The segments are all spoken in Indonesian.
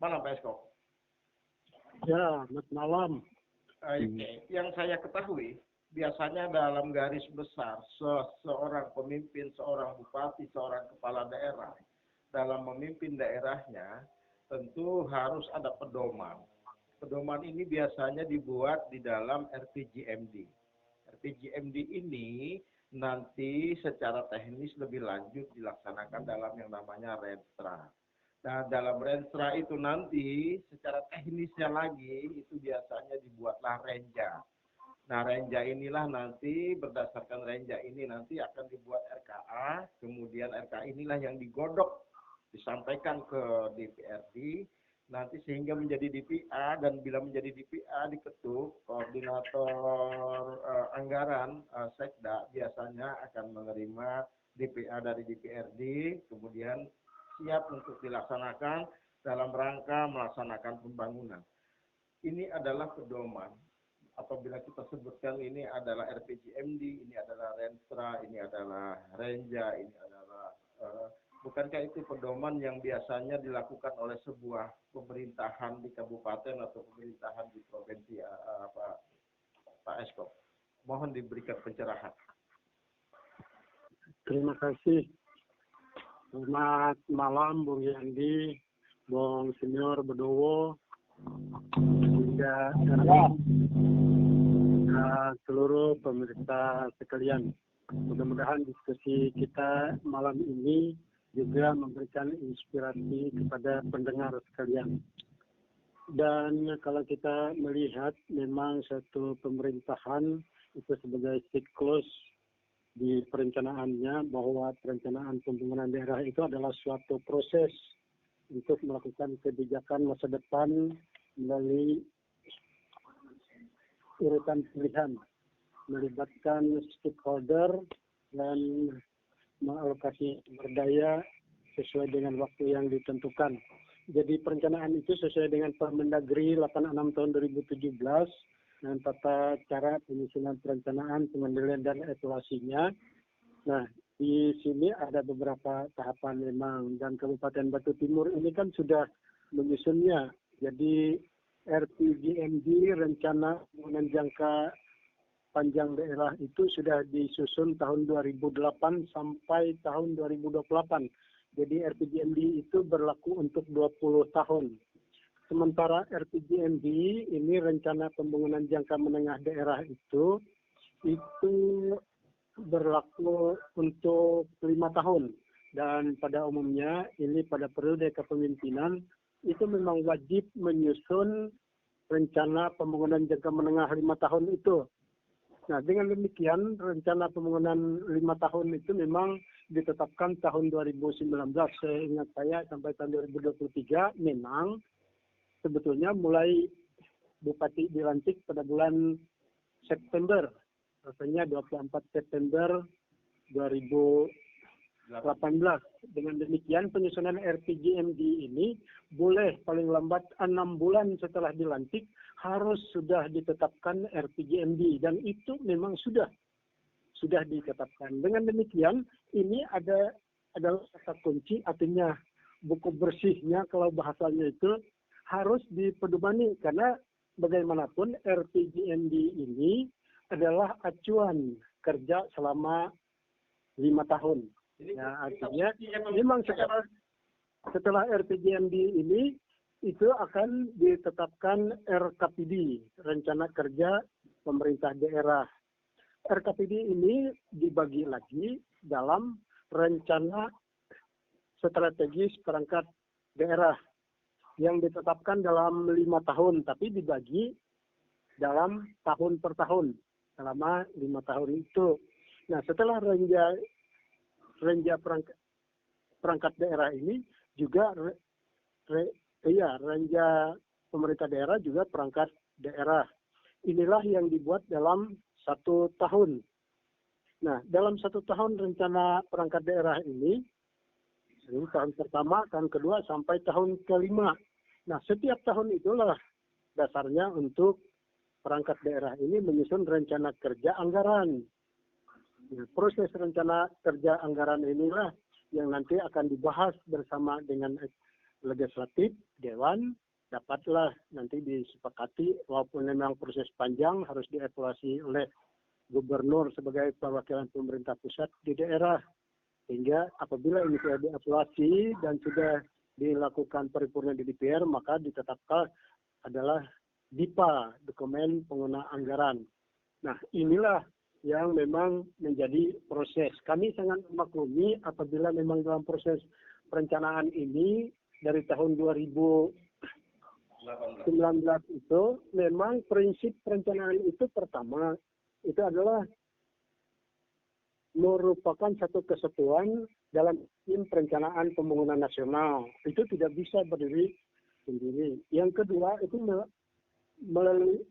Malam Pak Esko. Ya, selamat malam. Yang saya ketahui, biasanya dalam garis besar, seorang pemimpin, seorang bupati, seorang kepala daerah, dalam memimpin daerahnya, tentu harus ada pedoman. Pedoman ini biasanya dibuat di dalam RPJMD. RPJMD ini nanti secara teknis lebih lanjut dilaksanakan dalam yang namanya Renstra. Nah, dalam Renstra itu nanti secara teknisnya lagi itu biasanya dibuatlah Renja. Nah, Renja inilah nanti berdasarkan Renja ini nanti akan dibuat RKA, kemudian RKA inilah yang digodok, disampaikan ke DPRD, nanti sehingga menjadi DPA, dan bila menjadi DPA diketuk, koordinator anggaran Sekda biasanya akan menerima DPA dari DPRD, kemudian siap untuk dilaksanakan dalam rangka melaksanakan pembangunan. Ini adalah pedoman. Apabila kita sebutkan ini adalah RPJMD, ini adalah Renstra, ini adalah Renja, ini adalah bukankah itu pedoman yang biasanya dilakukan oleh sebuah pemerintahan di kabupaten atau pemerintahan di provinsi Pak Esko? Mohon diberikan pencerahan. Terima kasih. Selamat malam Bung Yandi, Bung Senior Bedowo, juga seluruh pemirsa sekalian. Mudah-mudahan diskusi kita malam ini juga memberikan inspirasi kepada pendengar sekalian. Dan kalau kita melihat memang satu pemerintahan itu sebagai siklus di perencanaannya, bahwa perencanaan pembangunan daerah itu adalah suatu proses untuk melakukan kebijakan masa depan melalui urutan pilihan, melibatkan stakeholder dan mengalokasi sumber daya sesuai dengan waktu yang ditentukan. Jadi perencanaan itu sesuai dengan Permendagri 86 tahun 2017 dan tata cara penyusunan perencanaan, pengendalian dan evaluasinya. Nah, di sini ada beberapa tahapan memang, dan Kabupaten Batu Timur ini kan sudah menyusunnya. Jadi RPJMD, Rencana Pembangunan Jangka Panjang Daerah, itu sudah disusun tahun 2008 sampai tahun 2028. Jadi RPJMD itu berlaku untuk 20 tahun. Sementara RPJMD ini Rencana Pembangunan Jangka Menengah Daerah itu berlaku untuk 5 tahun. Dan pada umumnya ini pada periode kepemimpinan itu memang wajib menyusun rencana pembangunan jangka menengah 5 tahun itu. Nah, dengan demikian rencana pembangunan 5 tahun itu memang ditetapkan tahun 2019. Seingat saya sampai tahun 2023 memang sebetulnya mulai Bupati dilantik pada bulan September, rasanya 24 September 2018. Dengan demikian penyusunan RPJMD ini boleh paling lambat 6 bulan setelah dilantik harus sudah ditetapkan RPJMD, dan itu memang sudah ditetapkan. Dengan demikian ini adalah kata kunci, artinya buku bersihnya kalau bahasanya itu harus dipedomani, karena bagaimanapun RPJMD ini adalah acuan kerja selama 5 tahun. Ya, artinya memang setelah RPJMD ini itu akan ditetapkan RKPD, Rencana Kerja Pemerintah Daerah. RKPD ini dibagi lagi dalam rencana strategis perangkat daerah yang ditetapkan dalam 5 tahun, tapi dibagi dalam tahun per tahun selama 5 tahun itu. Nah, setelah renja perangkat daerah ini juga renja pemerintah daerah juga perangkat daerah. Inilah yang dibuat dalam 1 tahun. Nah, dalam 1 tahun rencana perangkat daerah ini tahun pertama, tahun kedua, sampai tahun kelima. Nah, setiap tahun itulah dasarnya untuk perangkat daerah ini menyusun rencana kerja anggaran. Nah, proses rencana kerja anggaran inilah yang nanti akan dibahas bersama dengan legislatif, dewan, dapatlah nanti disepakati, walaupun memang proses panjang harus dievaluasi oleh gubernur sebagai perwakilan pemerintah pusat di daerah. Sehingga apabila ini sudah dievaluasi dan sudah dilakukan paripurna di DPR, maka ditetapkan adalah DIPA, dokumen pengguna anggaran. Nah, inilah yang memang menjadi proses. Kami sangat memaklumi apabila memang dalam proses perencanaan ini dari tahun 2019 itu memang prinsip perencanaan itu pertama itu adalah merupakan satu kesatuan dalam tim perencanaan pembangunan nasional. Itu tidak bisa berdiri sendiri. Yang kedua itu melalui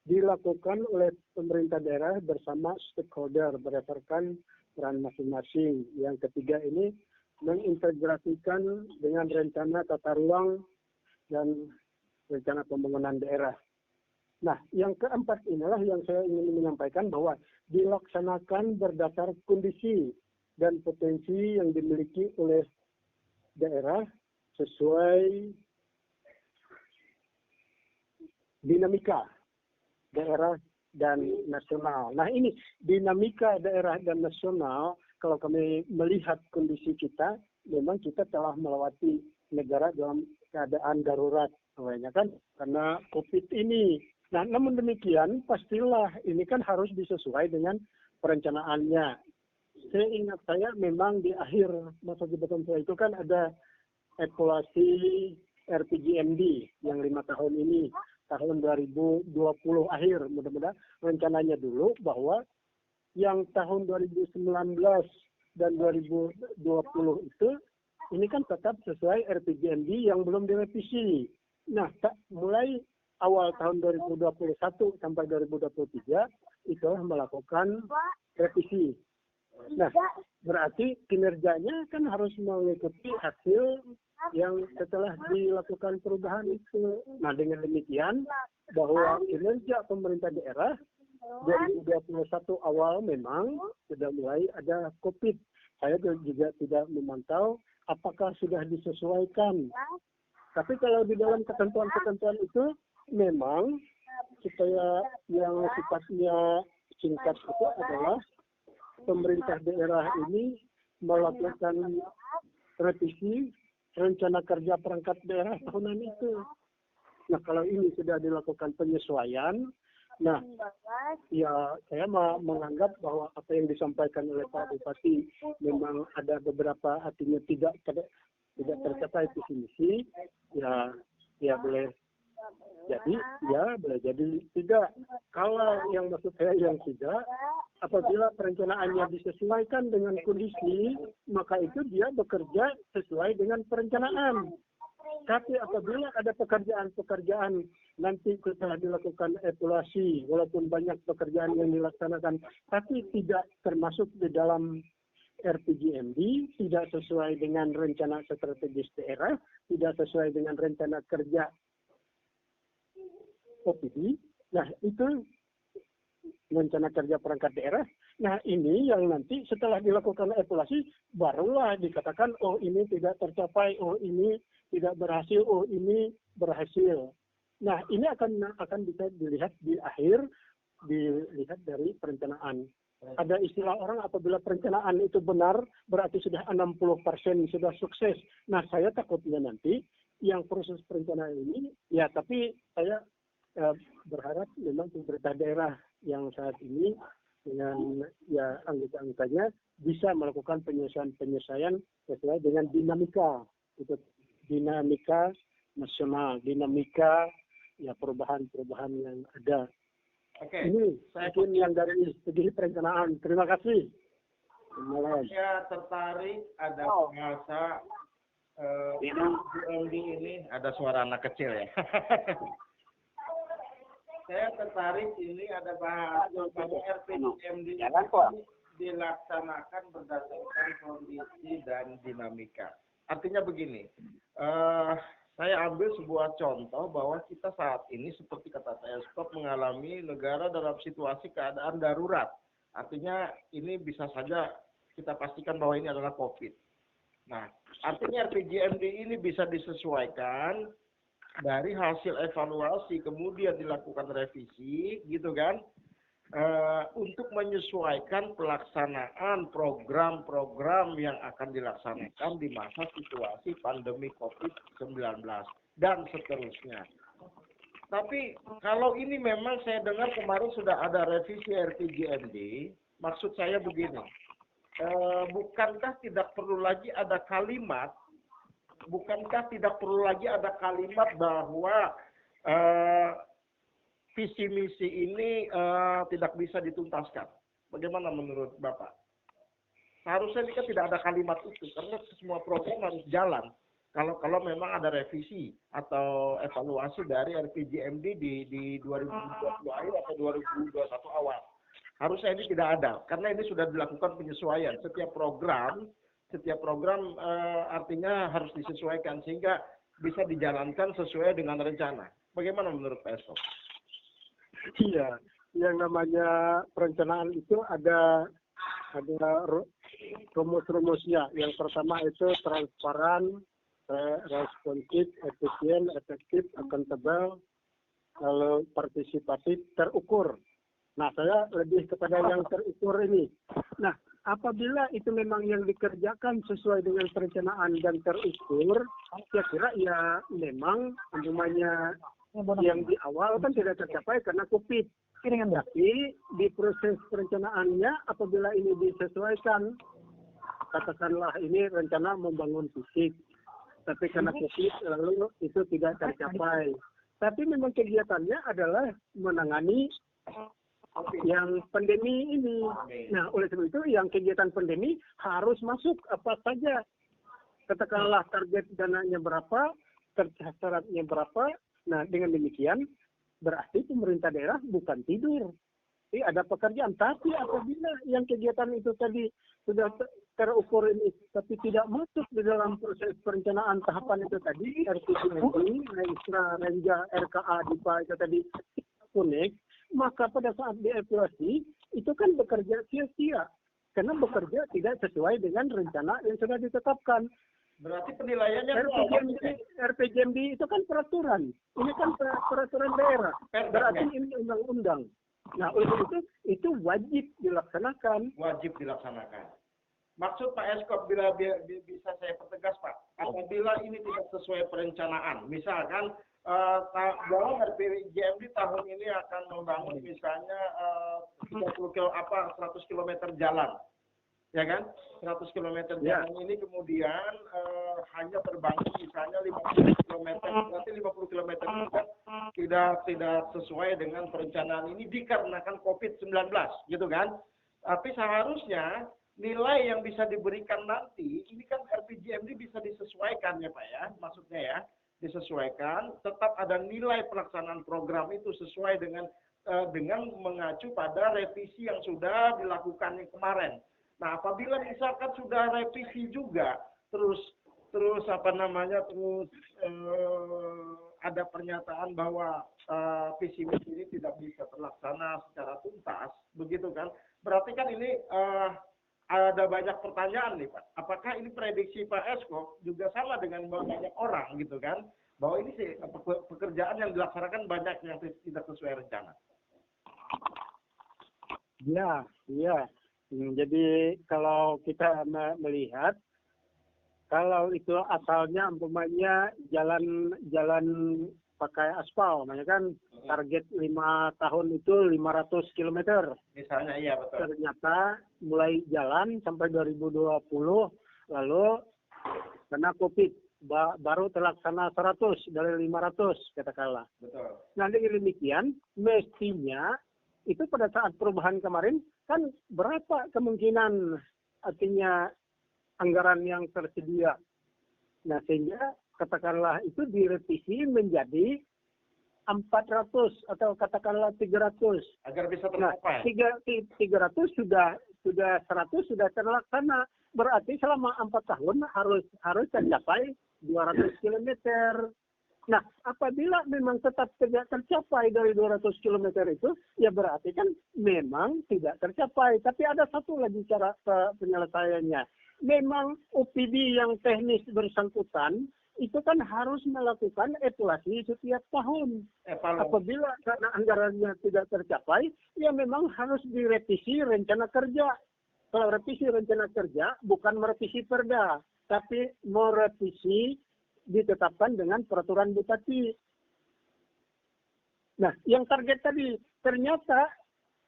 dilakukan oleh pemerintah daerah bersama stakeholder berdasarkan peran masing-masing. Yang ketiga ini mengintegrasikan dengan rencana tata ruang dan rencana pembangunan daerah. Nah, yang keempat inilah yang saya ingin menyampaikan bahwa dilaksanakan berdasar kondisi dan potensi yang dimiliki oleh daerah sesuai dinamika daerah dan nasional. Nah, ini dinamika daerah dan nasional, kalau kami melihat kondisi kita, memang kita telah melewati negara dalam keadaan darurat, namanya kan, karena COVID ini. Nah, namun demikian, pastilah ini kan harus disesuai dengan perencanaannya. Saya ingat saya memang di akhir masa jabatan saya itu kan ada evaluasi RPJMD yang 5 tahun ini, tahun 2020 akhir, mudah-mudahan rencananya dulu bahwa yang tahun 2019 dan 2020 itu, ini kan tetap sesuai RPJMD yang belum direvisi. Nah, mulai awal tahun 2021 sampai 2023 itu melakukan revisi. Nah, berarti kinerjanya kan harus mengikuti hasil yang setelah dilakukan perubahan itu. Nah, dengan demikian bahwa kinerja pemerintah daerah 2021 awal memang sudah mulai ada COVID. Saya juga tidak memantau apakah sudah disesuaikan. Tapi kalau di dalam ketentuan-ketentuan itu memang supaya yang sifatnya singkat itu adalah pemerintah daerah ini melakukan revisi rencana kerja perangkat daerah tahunan itu. Nah, kalau ini sudah dilakukan penyesuaian, nah, ya saya menganggap bahwa apa yang disampaikan oleh Pak Bupati memang ada beberapa artinya tidak tercapai visi misi, ya boleh jadi tidak. Kalau yang maksud saya yang tidak, apabila perencanaannya disesuaikan dengan kondisi, maka itu dia bekerja sesuai dengan perencanaan. Tapi apabila ada pekerjaan-pekerjaan nanti setelah dilakukan evaluasi, walaupun banyak pekerjaan yang dilaksanakan, tapi tidak termasuk di dalam RPJMD, tidak sesuai dengan rencana strategis daerah, tidak sesuai dengan rencana kerja OPD, nah itu rencana kerja perangkat daerah. Nah, ini yang nanti setelah dilakukan evaluasi barulah dikatakan oh ini tidak tercapai, oh ini tidak berhasil, oh ini berhasil. Nah, ini akan bisa dilihat di akhir, dilihat dari perencanaan. Ada istilah orang apabila perencanaan itu benar berarti sudah 60% sudah sukses. Nah, saya takutnya nanti yang proses perencanaan ini ya, tapi saya berharap memang pemerintah daerah yang saat ini dengan ya anggota-anggotanya bisa melakukan penyesuaian sesuai dengan dinamika nasional, dinamika ya perubahan yang ada. Oke. Ini mungkin yang dari segi perencanaan. Terima kasih. Saya tertarik ada bahasa ini ada suara anak kecil ya. Saya tertarik ini ada bahasa bahwa RPJMD dilaksanakan berdasarkan kondisi dan dinamika. Artinya begini, saya ambil sebuah contoh bahwa kita saat ini seperti kata saya stop mengalami negara dalam situasi keadaan darurat. Artinya ini bisa saja kita pastikan bahwa ini adalah COVID. Nah, artinya RPJMD ini bisa disesuaikan dari hasil evaluasi, kemudian dilakukan revisi, gitu kan, untuk menyesuaikan pelaksanaan program-program yang akan dilaksanakan di masa situasi pandemi COVID-19 dan seterusnya. Tapi kalau ini memang saya dengar kemarin sudah ada revisi RPJMD, maksud saya begini, bukankah tidak perlu lagi ada kalimat, bahwa visi misi ini tidak bisa dituntaskan? Bagaimana menurut Bapak? Seharusnya ini kan tidak ada kalimat itu, karena semua program harus jalan. Kalau memang ada revisi atau evaluasi dari RPJMD di 2020 akhir atau 2021 awal. Harusnya ini tidak ada, karena ini sudah dilakukan penyesuaian. Setiap program artinya harus disesuaikan sehingga bisa dijalankan sesuai dengan rencana. Bagaimana menurut Pak Esko? Iya, yang namanya perencanaan itu ada rumus-rumusnya. Yang pertama itu transparan, responsif, efisien, efektif, akuntabel, lalu partisipatif, terukur. Nah, saya lebih kepada yang terukur ini. Nah, apabila itu memang yang dikerjakan sesuai dengan perencanaan dan terukur, saya kira ya memang umpamanya yang di awal kan tidak tercapai karena COVID. Tapi di proses perencanaannya apabila ini disesuaikan, katakanlah ini rencana membangun fisik, tapi karena COVID lalu itu tidak tercapai. Tapi memang kegiatannya adalah menangani yang pandemi ini. Nah, oleh sebab itu yang kegiatan pandemi harus masuk apa saja. Katakanlah target dananya berapa, syaratnya berapa. Nah, dengan demikian berarti pemerintah daerah bukan tidur. Jadi ada pekerjaan. Tapi apabila yang kegiatan itu tadi sudah terukur ini, tapi tidak masuk di dalam proses perencanaan tahapan itu tadi, RPJMD, Registra, Renja, RKA, DIPA itu tadi kuning, maka pada saat dievaluasi itu kan bekerja sia-sia. Karena bekerja tidak sesuai dengan rencana yang sudah ditetapkan. Berarti penilaiannya RPJMD itu kan peraturan. Ini kan peraturan daerah. Berarti ini undang-undang. Nah, itu wajib dilaksanakan. Maksud Pak Esko, bila bisa saya pertegas Pak, apabila ini tidak sesuai perencanaan, misalkan dalam RPJMD tahun ini akan membangun misalnya 100 km jalan, ya kan? 100 km jalan ini kemudian hanya terbangun misalnya 50 km, berarti 50 km itu kan tidak sesuai dengan perencanaan ini dikarenakan COVID-19, gitu kan? Tapi seharusnya nilai yang bisa diberikan nanti, ini kan RPJMD bisa disesuaikan ya Pak ya, maksudnya ya, disesuaikan, tetap ada nilai pelaksanaan program itu sesuai dengan mengacu pada revisi yang sudah dilakukan yang kemarin. Nah, apabila misalkan sudah revisi juga, terus ada pernyataan bahwa visi misi ini tidak bisa terlaksana secara tuntas, begitu kan? Berarti kan ini ada banyak pertanyaan nih Pak. Apakah ini prediksi Pak Esko juga sama dengan banyak orang gitu kan? Bahwa ini sih pekerjaan yang dilaksanakan banyak yang tidak sesuai rencana. Iya. Jadi kalau kita melihat, kalau itu asalnya umpamanya jalan pakai aspal, makanya kan target 5 tahun itu 500 km. Misalnya iya betul. Ternyata mulai jalan sampai 2020, lalu karena COVID baru terlaksana 100 dari 500 katakanlah. Betul. Nah dengan demikian mestinya itu pada saat perubahan kemarin kan berapa kemungkinan artinya anggaran yang tersedia. Nah sehingga katakanlah itu direvisi menjadi 400 atau katakanlah 300 agar bisa tercapai. Nah, 300 sudah 100 sudah terlaksana. Berarti selama 4 tahun harus tercapai 200 km. Nah, apabila memang tetap tidak tercapai dari 200 km itu, ya berarti kan memang tidak tercapai. Tapi ada satu lagi cara penyelesaiannya. Memang OPD yang teknis bersangkutan itu kan harus melakukan evaluasi setiap tahun. Apabila karena anggarannya tidak tercapai, ya memang harus direvisi rencana kerja. Kalau revisi rencana kerja bukan merevisi perda, tapi merevisi ditetapkan dengan peraturan bupati. Nah, yang target tadi ternyata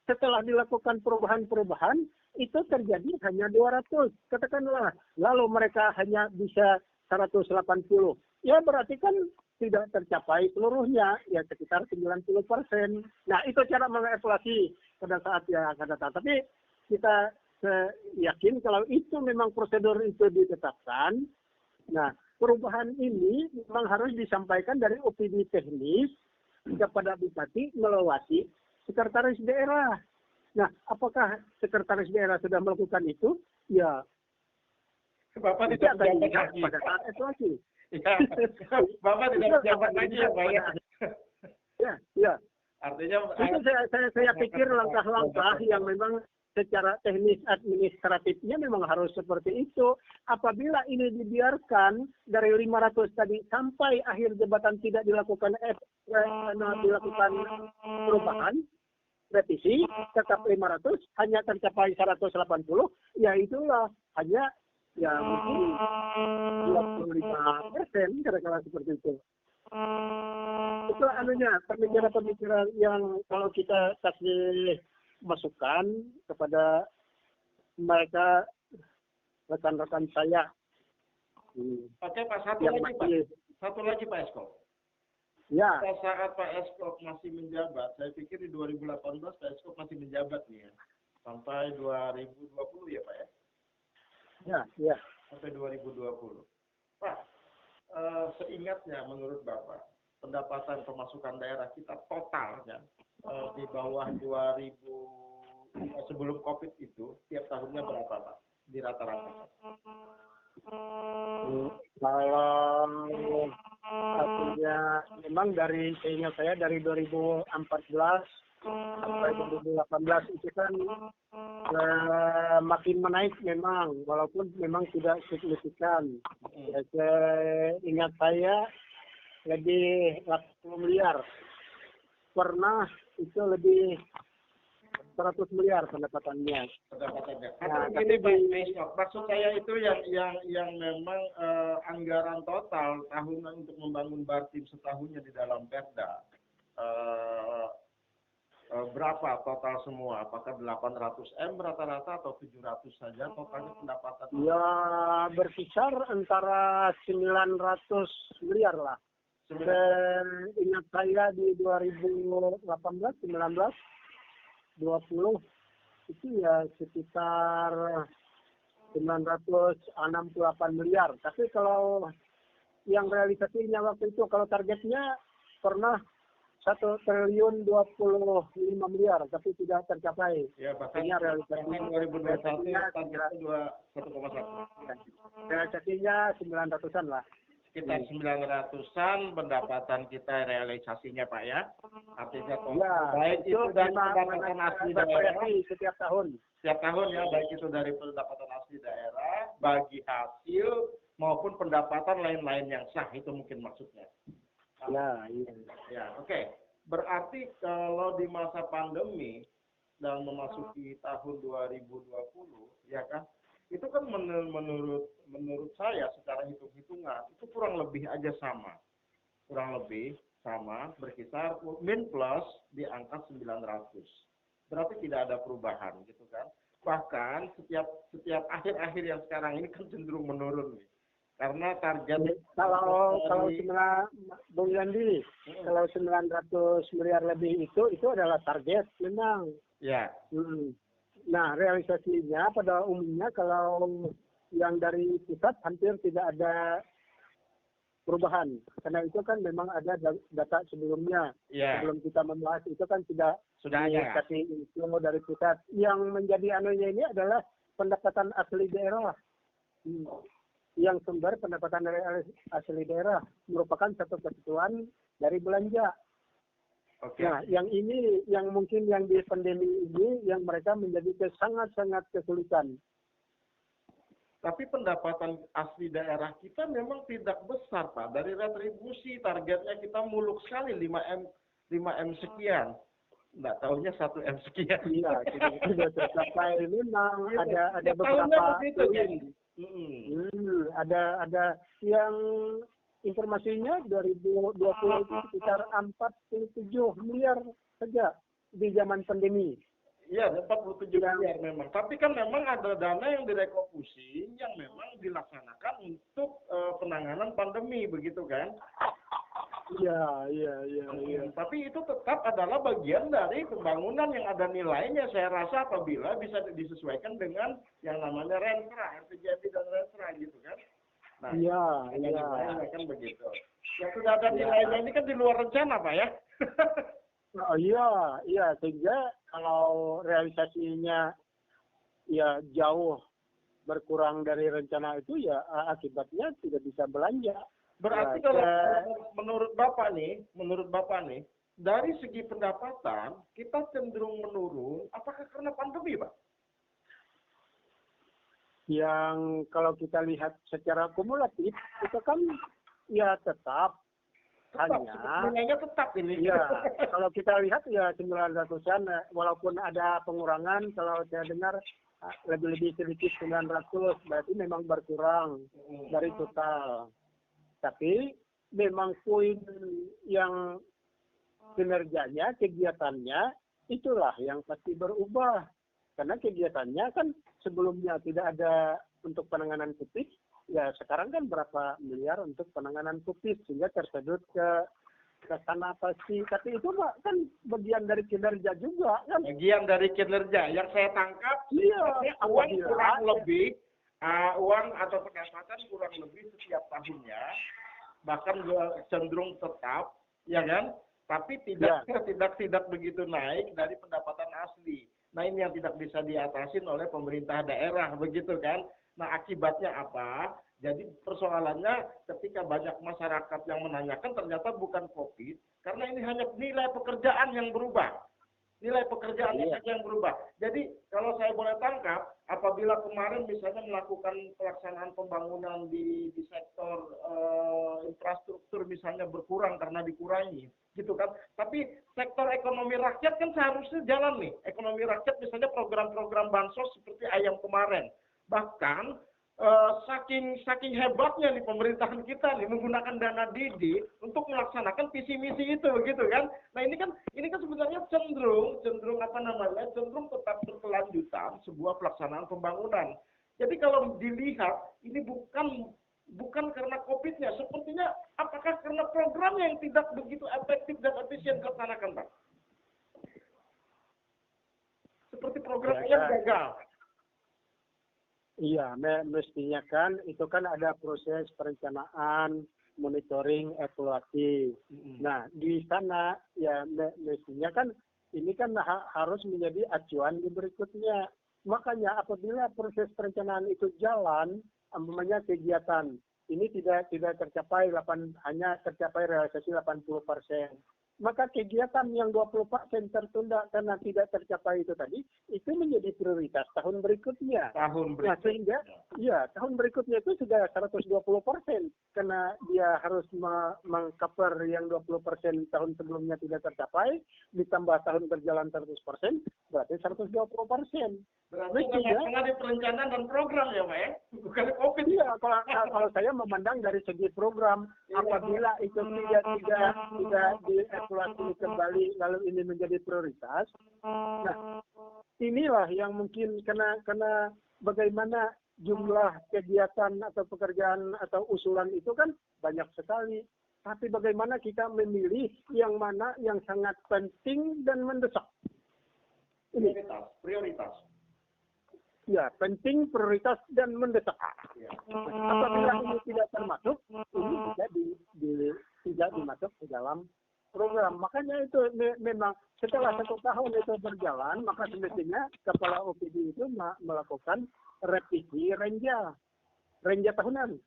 setelah dilakukan perubahan-perubahan itu terjadi hanya 200, katakanlah. Lalu mereka hanya bisa 180. Ya berarti kan tidak tercapai seluruhnya, ya sekitar 90%. Nah, itu cara mengevaluasi pada saat yang akan datang. Tapi kita yakin kalau itu memang prosedur itu ditetapkan, nah perubahan ini memang harus disampaikan dari OPD teknis kepada bupati melalui sekretaris daerah. Nah, apakah sekretaris daerah sudah melakukan itu? Ya, Bapak tidak akan menjabat dilihat lagi. pada saat evaluasi. Ya, Bapak tidak menjabat lagi ya, Pak ya. Ya. Artinya Itu saya pikir langkah-langkah yang memang secara teknis administratifnya memang harus seperti itu. Apabila ini dibiarkan dari 500 tadi sampai akhir jabatan tidak dilakukan perubahan, revisi, tetap 500, hanya tercapai 180, ya itulah hanya ya mungkin 25%, kira-kira seperti itu. Itu pemikiran yang kalau kita kasih masukan kepada mereka rekan-rekan saya. Oke Pak, satu lagi Pak Eskop. Ya. Pada saat Pak Eskop masih menjabat, saya pikir di 2018 Pak Eskop masih menjabat nih ya, sampai 2020 ya Pak ya? Ya. Sampai 2020. Pak, seingatnya menurut Bapak, pendapatan pemasukan daerah kita totalnya di bawah 2000 sebelum COVID itu tiap tahunnya berapa Pak? Di rata-rata? Kalau artinya memang dari seingat saya dari 2014 sampai 2018 itu kan makin menaik memang, walaupun memang tidak signifikan. Ya, seingat saya lebih 80 miliar. Pernah itu lebih 100 miliar pendapatannya. Nah, ini Pak, maksud saya itu yang memang anggaran total tahunan untuk membangun Bartim setahunnya di dalam Perda. Berapa total semua? Apakah 800 M rata-rata atau 700 saja totalnya pendapatan? Ya, berkisar antara 900 miliar lah. Ingat saya di 2018, 19, 20 itu ya sekitar 968 miliar. Tapi kalau yang realisasinya waktu itu, kalau targetnya pernah 1,025 miliar, tapi tidak tercapai. Ya, bahkan realisasinya 2021 targetnya 1,1. Realisasinya 900-an lah. Sekitar 900-an pendapatan kita realisasinya Pak ya. Artinya ya, baik itu dari pendapatan asli daerah setiap tahun. Setiap tahun ya, baik itu dari pendapatan asli daerah, bagi hasil maupun pendapatan lain-lain yang sah, itu mungkin maksudnya. Ya, oke. Berarti kalau di masa pandemi dan memasuki tahun 2020, ya kan, itu kan menurut saya secara hitung-hitungan itu kurang lebih aja sama. Kurang lebih sama, berkisar min plus di angka 900. Berarti tidak ada perubahan gitu kan. Bahkan setiap akhir-akhir yang sekarang ini kan cenderung menurun nih. Karena target kalau Bung Yandi, kalau 900 miliar lebih itu adalah target memang. Ya. Nah, realisasinya pada umumnya kalau yang dari pusat hampir tidak ada perubahan. Karena itu kan memang ada data sebelumnya. Sebelum kita membahas itu kan sudah dikasih info dari pusat. Yang menjadi anunya ini adalah pendapatan asli daerah. Yang sumber pendapatan dari asli daerah merupakan satu kesatuan dari belanja. Oke. Nah, yang ini, yang mungkin yang di pandemi ini, yang mereka menjadi sangat-sangat kesulitan. Tapi pendapatan asli daerah kita memang tidak besar, Pak. Dari retribusi targetnya kita muluk sekali 5M sekian. Nggak tahunya 1M sekian. Iya, sudah tercapai. Memang ada Tahunnya beberapa begitu, kan? ada yang informasinya 2020 itu sekitar 47 miliar saja di zaman pandemi. Iya, 47 miliar memang. Tapi kan memang ada dana yang direkopusi yang memang dilaksanakan untuk penanganan pandemi, begitu kan? Iya. Tapi itu tetap adalah bagian dari pembangunan yang ada nilainya. Saya rasa apabila bisa disesuaikan dengan yang namanya renstra, RPJMD dan renstra gitu kan. Nah, nilainya kan begitu. Yang sudah ada nilainya ini kan di luar rencana, Pak ya. Oh, iya, sehingga kalau realisasinya ya jauh berkurang dari rencana itu ya akibatnya tidak bisa belanja. Berarti Ya, kalau menurut Bapak nih, dari segi pendapatan kita cenderung menurun, apakah karena pandemi, Pak? yang kalau kita lihat secara kumulatif itu kan ya tetap hanya nilainya tetap ini. ya kalau kita lihat ya 900-an walaupun ada pengurangan kalau saya dengar lebih sedikit 900 berarti memang berkurang dari total. Tapi memang poin yang kinerjanya, kegiatannya itulah yang pasti berubah. Karena kegiatannya kan sebelumnya tidak ada untuk penanganan COVID, ya sekarang kan berapa miliar untuk penanganan COVID sehingga tersedot ke sana pasti. Tapi itu kan bagian dari kinerja juga kan. Bagian dari kinerja. Yang saya tangkap, uang kurang lebih, uang atau pendapatan kurang lebih setiap tahunnya, bahkan cenderung tetap, ya kan? Tapi tidak begitu naik dari pendapatan asli. Nah ini yang tidak bisa diatasin oleh pemerintah daerah, begitu kan? Nah akibatnya apa? Jadi persoalannya ketika banyak masyarakat yang menanyakan ternyata bukan COVID, karena ini hanya nilai pekerjaan yang berubah. Nilai pekerjaan yang berubah. Jadi kalau saya boleh tangkap, apabila kemarin misalnya melakukan pelaksanaan pembangunan di sektor infrastruktur misalnya berkurang karena dikurangi, gitu kan. Tapi sektor ekonomi rakyat kan seharusnya jalan nih. Ekonomi rakyat misalnya program-program bansos seperti ayam kemarin. Bahkan saking hebatnya nih pemerintahan kita nih menggunakan dana DIDI untuk melaksanakan visi misi itu begitu kan. Nah ini kan sebenarnya cenderung tetap berkelanjutan sebuah pelaksanaan pembangunan. Jadi kalau dilihat ini bukan karena COVID-nya, sepertinya apakah karena program yang tidak begitu efektif dan efisien dilaksanakan, Pak? Seperti program yang gagal. Iya, mestinya kan itu kan ada proses perencanaan, monitoring, evaluasi. Nah, di sana ya mestinya kan ini kan harus menjadi acuan di berikutnya. Makanya apabila proses perencanaan itu jalan, umpamanya kegiatan ini tidak tercapai hanya tercapai realisasi 80%. Maka kegiatan yang 20% tertunda karena tidak tercapai itu tadi, itu menjadi prioritas tahun berikutnya. Nah, sehingga tahun berikutnya itu sudah 120% karena dia harus meng-cover yang 20% tahun sebelumnya tidak tercapai, ditambah tahun berjalan 100%, berarti 120%. Berarti karena di perencanaan dan program ya, Pak ya? Bukan COVID. Iya, kalau saya memandang dari segi program, apabila itu tidak dievaluasi kembali lalu ini menjadi prioritas. Nah, inilah yang mungkin karena bagaimana jumlah kegiatan atau pekerjaan atau usulan itu kan banyak sekali. Tapi bagaimana kita memilih yang mana yang sangat penting dan mendesak. Ini prioritas. Ya, penting, prioritas, dan mendesak. Apabila ini tidak termasuk, ini tidak dimasuk ke dalam program. Makanya itu memang setelah 1 tahun itu berjalan, maka semestinya Kepala OPD itu melakukan revisi renja tahunan.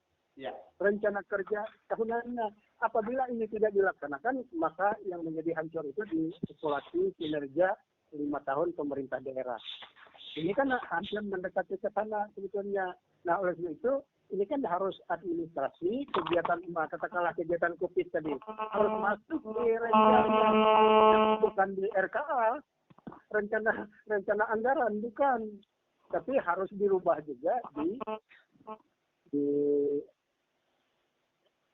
Rencana kerja tahunannya. apabila ini tidak dilaksanakan, maka yang menjadi hancur itu di evaluasi kinerja 5 tahun pemerintah daerah. Ini kan hampir mendekati ke sana sebetulnya. Nah, oleh sebab itu, ini kan harus administrasi, kegiatan, katakanlah kegiatan COVID tadi, harus masuk di rencana, bukan di RKA, rencana anggaran, bukan. Tapi harus dirubah juga di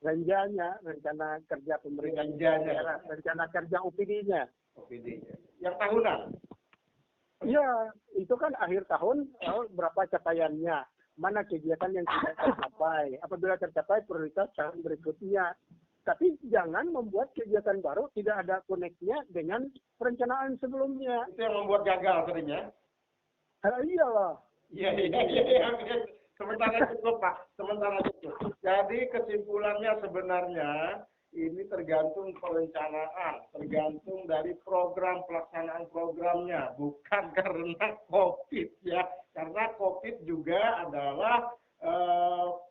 renjanya, rencana kerja pemerintah daerah, rencana kerja OPD-nya. OPD-nya. Yang tahunan. Iya, itu kan akhir tahun berapa capaiannya, mana kegiatan yang tidak tercapai. Apabila tercapai prioritas tahun berikutnya. Tapi jangan membuat kegiatan baru tidak ada koneksinya dengan perencanaan sebelumnya. Itu yang membuat gagal seringnya. Iyalah. Iya. Sementara cukup Pak, sementara cukup. Jadi kesimpulannya sebenarnya ini tergantung perencanaan, tergantung dari program pelaksanaan programnya, bukan karena COVID ya. Karena COVID juga adalah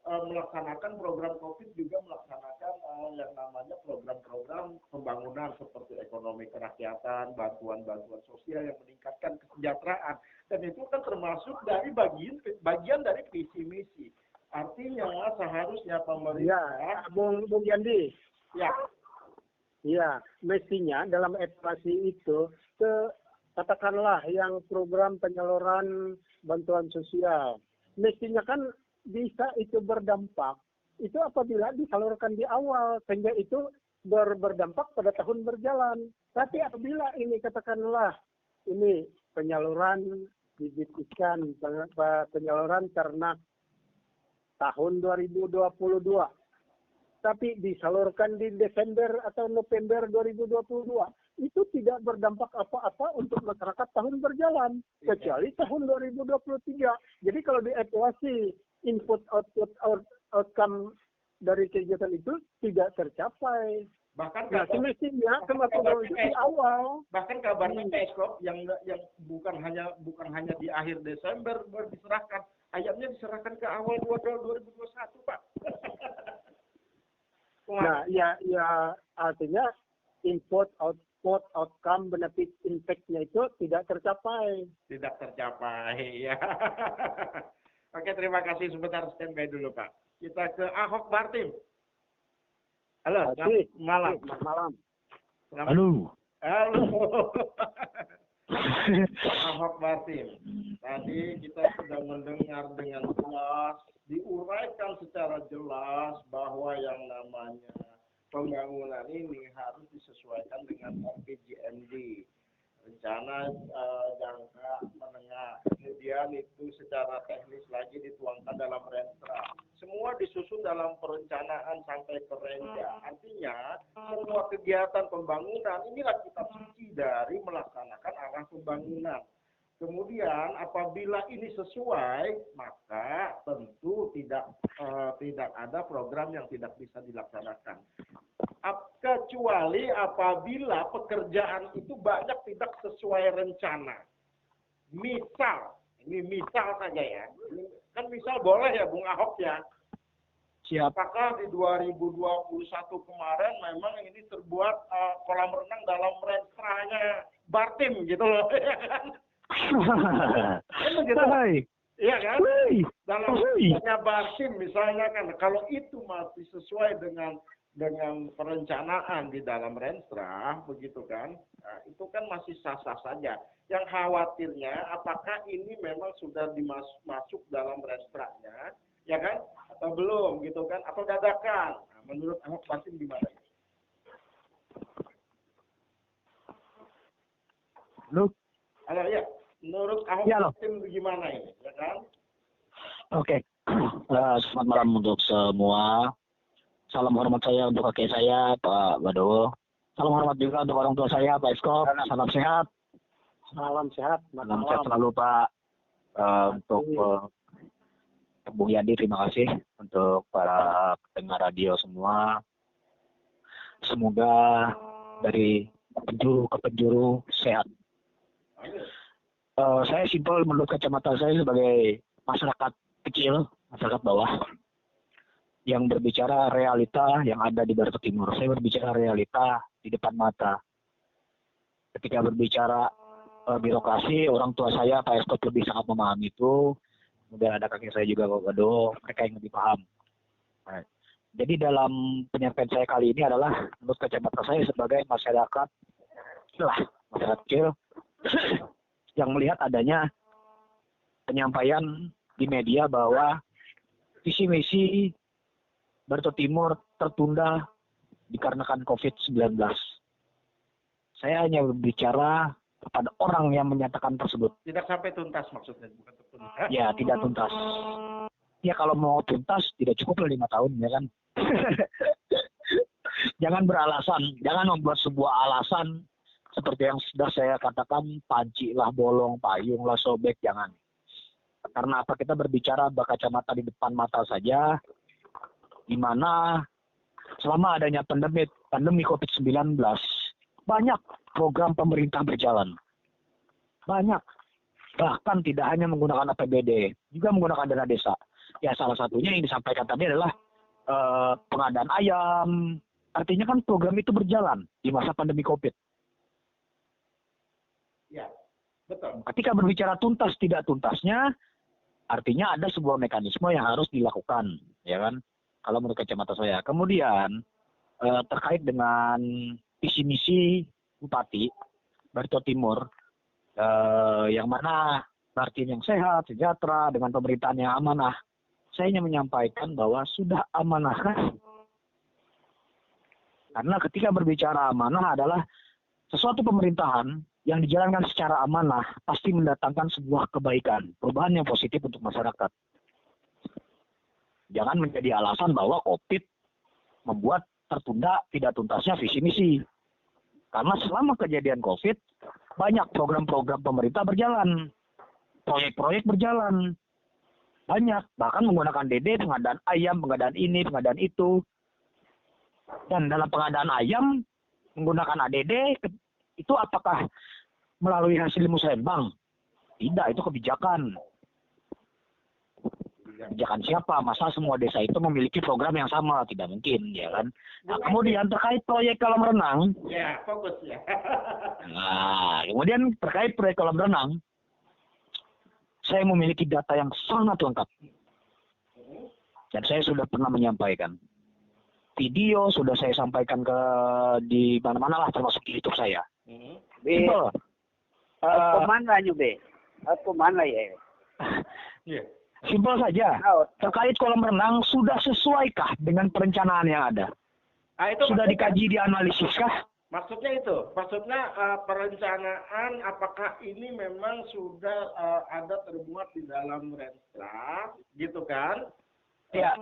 melaksanakan program COVID juga melaksanakan yang namanya program-program pembangunan seperti ekonomi kerakyatan, bantuan-bantuan sosial yang meningkatkan kesejahteraan, dan itu kan termasuk dari bagian dari visi misi. Artinya seharusnya pemerintah. Ya, Bung Yandi. Ya. Ya, mestinya dalam evaluasi itu katakanlah yang program penyaluran bantuan sosial, mestinya kan bisa itu berdampak. Itu apabila disalurkan di awal, sehingga itu berdampak pada tahun berjalan. Tapi apabila ini katakanlah ini penyaluran bibit ikan, penyaluran ternak tahun 2022. Tapi disalurkan di Desember atau November 2022, itu tidak berdampak apa-apa untuk masyarakat tahun berjalan, kecuali tahun 2023. Jadi kalau dievaluasi input outcome dari kegiatan itu tidak tercapai. Bahkan semestinya kemarin itu di awal. Bahkan kabarnya Peskop yang bukan hanya di akhir Desember baru diserahkan, ayamnya diserahkan ke awal 2021 Pak. Nah, ya artinya input, output, outcome, benefit, impact-nya itu tidak tercapai. Tidak tercapai, ya. Oke, terima kasih. Sebentar standby dulu, Pak. Kita ke Ahok Bartim. Halo, selamat malam. Selamat malam. Halo. Ahok Bartim. Tadi kita sudah mendengar dengan jelas, diuraikan secara jelas bahwa yang namanya pembangunan ini harus disesuaikan dengan RPJMD, rencana jangka menengah. Kemudian itu secara teknis lagi dituangkan dalam Renstra. Semua disusun dalam perencanaan sampai ke Renja. Artinya semua kegiatan pembangunan inilah kitab suci dari melaksanakan arah pembangunan. Kemudian apabila ini sesuai, maka tentu tidak ada program yang tidak bisa dilaksanakan. Kecuali apabila pekerjaan itu banyak tidak sesuai rencana. Misal, ini misal saja ya. Kan misal boleh ya Bung Ahok ya. Siap. Apakah di 2021 kemarin memang ini terbuat kolam renang dalam renstranya Bartim gitu loh. Kan begitu? Iya kan? Dalam renstranya Bartim misalnya kan, kalau itu masih sesuai dengan perencanaan di dalam Renstra, begitu kan? Nah, itu kan masih sah-sah saja. Yang khawatirnya apakah ini memang sudah masuk dalam Renstranya, ya kan? Atau belum, gitu kan? Atau dadakan? Nah, menurut Ahok Bartim gimana? Halo ya. Menurut Ahok Bartim gimana ini, ya kan? Oke. Selamat malam untuk semua. Salam hormat saya untuk kakek saya, Pak Badowo. Salam hormat juga untuk orang tua saya, Pak Eskop. Salam sehat. Salam sehat. Salam sehat selalu, Pak. Untuk Bung Yandi, terima kasih. Untuk para pendengar radio semua. Semoga dari penjuru ke penjuru sehat. Saya simpel menurut kacamata saya sebagai masyarakat kecil, masyarakat bawah. yang berbicara realita yang ada di Barito Timur. Saya berbicara realita di depan mata. Ketika berbicara birokrasi, orang tua saya Pak Eskop lebih sangat memahami itu. Kemudian ada kakek saya juga Pak Bado, mereka yang lebih paham. Nah, jadi dalam penyampaian saya kali ini adalah menurut kacamata saya sebagai masyarakat kecil yang melihat adanya penyampaian di media bahwa visi misi Barito Timur tertunda dikarenakan COVID-19. Saya hanya berbicara kepada orang yang menyatakan tersebut. Tidak sampai tuntas maksudnya, bukan tertunda. Ya, tidak tuntas. Ya kalau mau tuntas tidak cukup 5 tahun ya kan. Jangan beralasan, jangan membuat sebuah alasan seperti yang sudah saya katakan, panci lah bolong, payung lah sobek, jangan. Karena apa, kita berbicara berkacamata di depan mata saja, di mana selama adanya pandemi COVID-19, banyak program pemerintah berjalan. Banyak. Bahkan tidak hanya menggunakan APBD, juga menggunakan dana desa. Ya salah satunya yang disampaikan tadi adalah pengadaan ayam. Artinya kan program itu berjalan di masa pandemi COVID. Ya, betul. Ketika berbicara tuntas tidak tuntasnya, artinya ada sebuah mekanisme yang harus dilakukan, ya kan? Kalau menurut kacamata saya. Kemudian terkait dengan visi misi Bupati Barito Timur, yang mana Martin yang sehat, sejahtera, dengan pemerintahan yang amanah. Saya hanya menyampaikan bahwa sudah amanah kan? Karena ketika berbicara amanah adalah sesuatu pemerintahan yang dijalankan secara amanah pasti mendatangkan sebuah kebaikan, perubahan yang positif untuk masyarakat. Jangan menjadi alasan bahwa COVID membuat tertunda tidak tuntasnya visi misi. Karena selama kejadian COVID, banyak program-program pemerintah berjalan. Proyek-proyek berjalan. Banyak. Bahkan menggunakan DD, pengadaan ayam, pengadaan ini, pengadaan itu. Dan dalam pengadaan ayam, menggunakan ADD, itu apakah melalui hasil musrembang? Tidak, itu kebijakan. Kebijakan siapa? Masa semua desa itu memiliki program yang sama? Tidak mungkin, ya kan? Nah, kemudian terkait proyek kolam renang. Ya, fokus ya. Nah, kemudian terkait proyek kolam renang, saya memiliki data yang sangat lengkap. Dan saya sudah pernah menyampaikan. Video sudah saya sampaikan di mana-mana lah, termasuk di YouTube saya. Simple. Kemana nyo, Be? Kemana ya? Iya. Simpel saja. Terkait kolam renang, sudah sesuaikah dengan perencanaan yang ada? Itu sudah maksudnya, dikaji, dianalisiskah? Maksudnya itu, perencanaan apakah ini memang sudah ada termuat di dalam Renstra, gitu kan? Ya.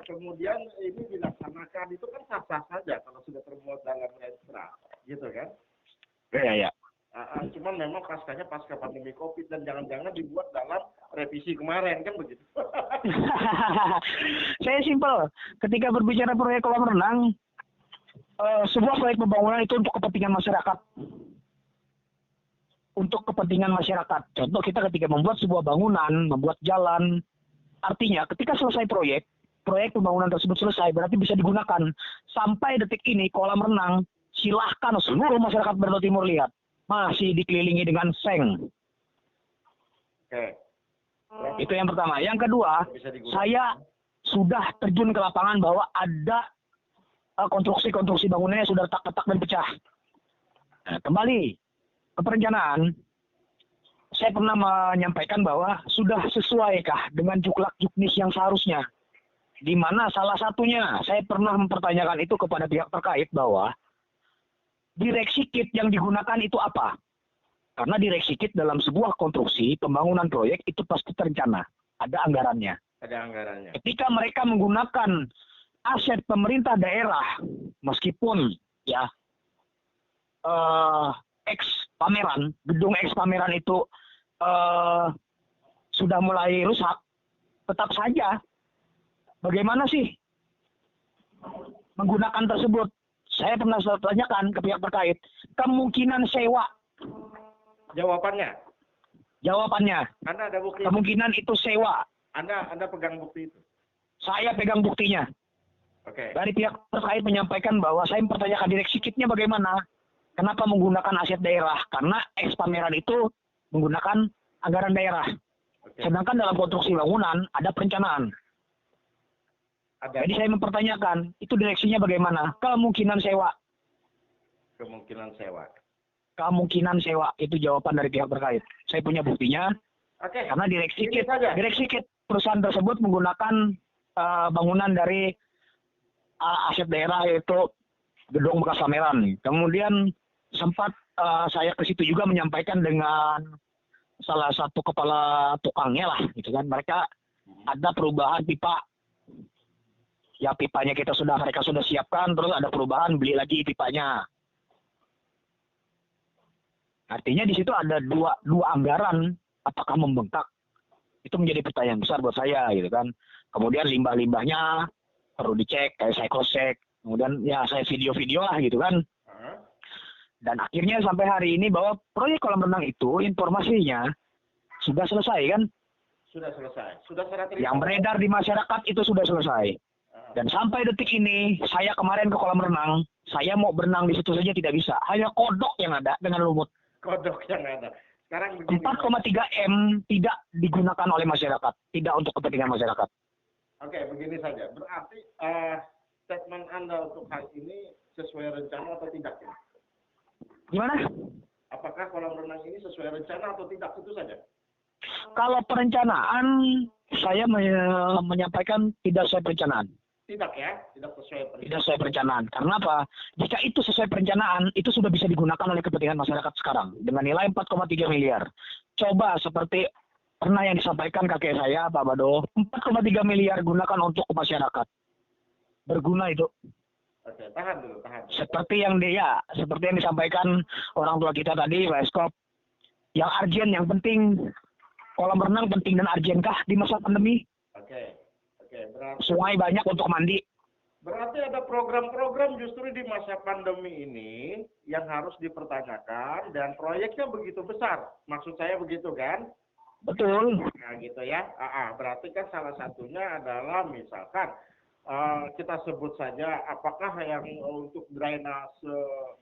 Kemudian ini dilaksanakan, itu kan sah-sah saja kalau sudah termuat dalam Renstra, gitu kan? Ya. Cuman memang pasca pandemi COVID dan jangan-jangan dibuat dalam revisi kemarin, kan begitu? Saya simpel. Ketika berbicara proyek kolam renang, sebuah proyek pembangunan itu untuk kepentingan masyarakat. Untuk kepentingan masyarakat. Contoh kita ketika membuat sebuah bangunan, membuat jalan, artinya ketika selesai proyek pembangunan tersebut selesai, berarti bisa digunakan. Sampai detik ini kolam renang, silahkan seluruh masyarakat Barito Timur lihat. Masih dikelilingi dengan seng. Oke. Itu yang pertama. Yang kedua, saya sudah terjun ke lapangan bahwa ada konstruksi bangunannya sudah retak-retak dan pecah. Nah, kembali ke perencanaan, saya pernah menyampaikan bahwa sudah sesuaikah dengan juklak juknis yang seharusnya. Di mana salah satunya, saya pernah mempertanyakan itu kepada pihak terkait bahwa direksi kit yang digunakan itu apa? Karena direksi kit dalam sebuah konstruksi, pembangunan proyek itu pasti terencana. Ada anggarannya. Ada anggarannya. Ketika mereka menggunakan aset pemerintah daerah, meskipun ya gedung eks pameran itu sudah mulai rusak, tetap saja bagaimana sih menggunakan tersebut? Saya pernah tanyakan ke pihak terkait, kemungkinan sewa. Jawabannya? Anda ada bukti? Kemungkinan itu sewa. Anda pegang bukti itu? Saya pegang buktinya. Oke. Dari pihak terkait menyampaikan bahwa saya mempertanyakan direksi kitnya bagaimana. Kenapa menggunakan aset daerah? Karena eks pameran itu menggunakan anggaran daerah. Oke. Sedangkan dalam konstruksi bangunan ada perencanaan. Ada Jadi saya mempertanyakan, itu direksinya bagaimana? Kemungkinan sewa. kemungkinan sewa. Kemungkinan sewa. Itu jawaban dari pihak terkait. Saya punya buktinya. Oke. Karena Ini saja. direksi kit perusahaan tersebut menggunakan bangunan dari aset daerah, yaitu gedung bekas pameran. Kemudian sempat saya ke situ juga menyampaikan dengan salah satu kepala tukangnya lah, gitu kan. Mereka ada perubahan pipa. Ya pipanya mereka sudah siapkan, terus ada perubahan beli lagi pipanya. Artinya di situ ada dua anggaran, apakah membengkak? Itu menjadi pertanyaan besar buat saya, gitu kan. Kemudian limbah-limbahnya perlu dicek, kayak saya cross check. Kemudian ya saya video-video lah, gitu kan. Dan akhirnya sampai hari ini bahwa proyek kolam renang itu informasinya sudah selesai kan? Sudah selesai. Sudah serah terima. Yang beredar di masyarakat itu sudah selesai. Dan sampai detik ini, saya kemarin ke kolam renang, saya mau berenang di situ saja tidak bisa. Hanya kodok yang ada dengan lumut. Kodok yang ada. Sekarang begini. 4,3 M tidak digunakan oleh masyarakat, tidak untuk kepentingan masyarakat. Oke, begini saja. Berarti statement Anda untuk hal ini sesuai rencana atau tidak? Ya? Gimana? Apakah kolam renang ini sesuai rencana atau tidak? Itu saja. Kalau perencanaan, saya menyampaikan tidak sesuai perencanaan. Tidak ya, tidak sesuai perencanaan. Tidak sesuai perencanaan. Karena apa? Jika itu sesuai perencanaan, itu sudah bisa digunakan oleh kepentingan masyarakat sekarang dengan nilai 4,3 miliar. Coba seperti pernah yang disampaikan kakek saya, Pak Bado, 4,3 miliar gunakan untuk masyarakat. Berguna itu. Oke, tahan dulu. Seperti yang disampaikan orang tua kita tadi, Pak Eskop. Yang urgent, yang penting, kolam renang penting dan urgentkah di masa pandemi? Oke, berarti Sungai banyak untuk mandi. berarti ada program-program justru di masa pandemi ini yang harus dipertanyakan dan proyeknya begitu besar. Maksud saya begitu kan? Betul. Nah gitu ya. Berarti kan salah satunya adalah misalkan kita sebut saja apakah yang untuk drainase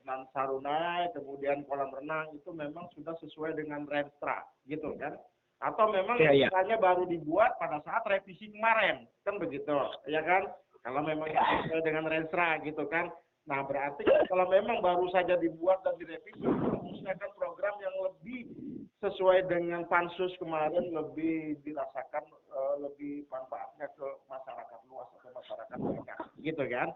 dan Sarunai kemudian kolam renang itu memang sudah sesuai dengan Renstra gitu kan? Atau memang misalnya baru dibuat pada saat revisi kemarin kan begitu ya kan? Kalau memang sesuai dengan Renstra gitu kan? Nah berarti kalau memang baru saja dibuat dan direvisi harusnya kan program yang lebih sesuai dengan pansus kemarin lebih dirasakan lebih manfaatnya ke masyarakat luas atau masyarakat banyak gitu kan?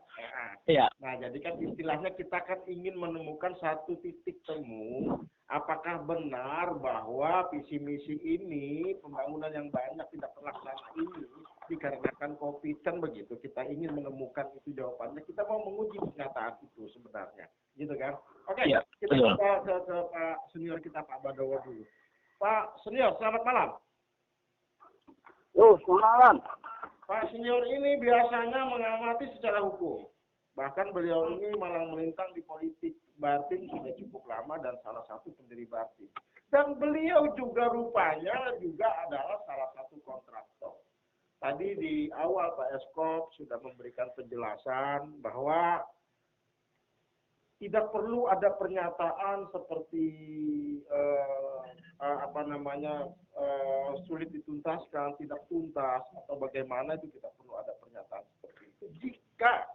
Iya. Nah jadi kan istilahnya kita kan ingin menemukan satu titik temu apakah benar bahwa visi misi ini pembangunan yang banyak tidak terlaksana ini dikarenakan COVID kan begitu. Kita ingin menemukan itu jawabannya. Kita mau menguji kenyataan itu sebenarnya, gitu kan? Oke, kita ke Pak Senior kita Pak Badowo dulu. Pak Senior, selamat malam. Selamat malam. Pak Senior ini biasanya mengamati secara hukum. Bahkan beliau ini malah melintang di politik. Bartim sudah cukup lama dan salah satu pendiri Bartim. Dan beliau juga rupanya juga adalah salah satu kontraktor. Tadi di awal Pak Eskop sudah memberikan penjelasan bahwa tidak perlu ada pernyataan seperti sulit dituntaskan, tidak tuntas atau bagaimana itu tidak perlu ada pernyataan seperti itu. Jika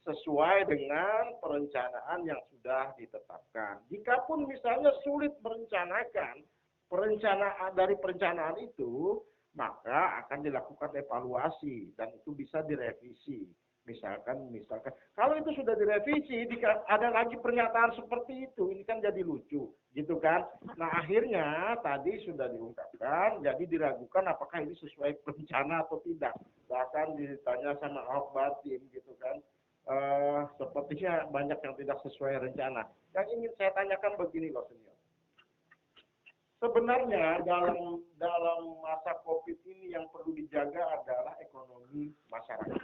sesuai dengan perencanaan yang sudah ditetapkan. Jikapun misalnya sulit merencanakan dari perencanaan itu, maka akan dilakukan evaluasi dan itu bisa direvisi. Misalkan kalau itu sudah direvisi, ada lagi pernyataan seperti itu, ini kan jadi lucu, gitu kan? Nah akhirnya tadi sudah diungkapkan, jadi diragukan apakah ini sesuai rencana atau tidak. Bahkan ditanya sama Ahok Bartim, gitu kan? Sepertinya banyak yang tidak sesuai rencana. Yang ingin saya tanyakan begini loh Senior. Sebenarnya dalam masa COVID ini yang perlu dijaga adalah ekonomi masyarakat.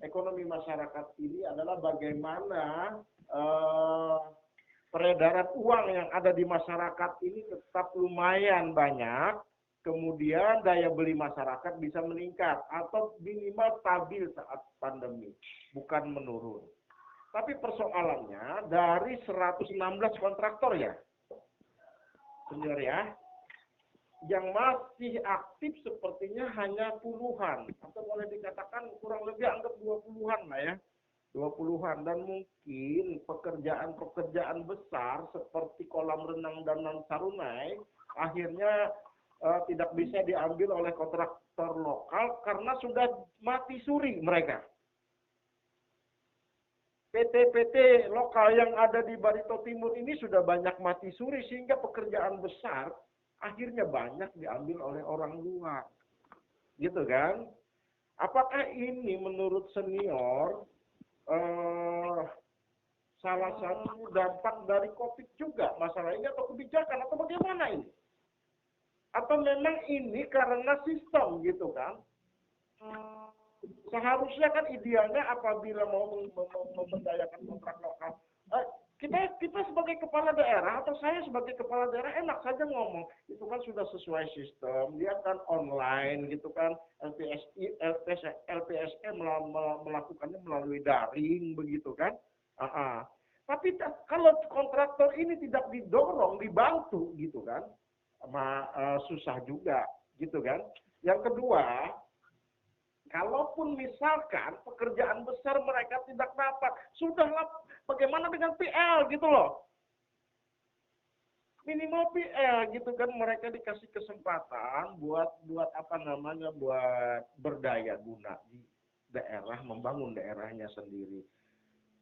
Ekonomi masyarakat ini adalah bagaimana peredaran uang yang ada di masyarakat ini tetap lumayan banyak kemudian daya beli masyarakat bisa meningkat atau minimal stabil saat pandemi, bukan menurun. Tapi persoalannya dari 116 kontraktor ya, senior ya, yang masih aktif sepertinya hanya puluhan, atau boleh dikatakan kurang lebih anggap 20-an lah ya, 20-an. Dan mungkin pekerjaan-pekerjaan besar seperti kolam renang Danau Sarunai akhirnya tidak bisa diambil oleh kontraktor lokal karena sudah mati suri mereka. PT-PT lokal yang ada di Barito Timur ini sudah banyak mati suri sehingga pekerjaan besar akhirnya banyak diambil oleh orang luar. Gitu kan? Apakah ini menurut senior salah satu dampak dari COVID juga masalah ini atau kebijakan atau bagaimana ini? Atau memang ini karena sistem gitu kan? Seharusnya kan idealnya apabila mau memberdayakan kontrak lokal, kita sebagai kepala daerah atau saya sebagai kepala daerah enak saja ngomong, itu kan sudah sesuai sistem, dia kan online gitu kan, LPSM melakukannya melalui daring begitu kan. Tapi kalau kontraktor ini tidak didorong, dibantu gitu kan, susah juga gitu kan. Yang kedua, kalaupun misalkan pekerjaan besar mereka tidak dapat, sudahlah bagaimana dengan PL gitu loh. Minimal PL gitu kan, mereka dikasih kesempatan buat apa namanya, buat berdaya guna di daerah, membangun daerahnya sendiri.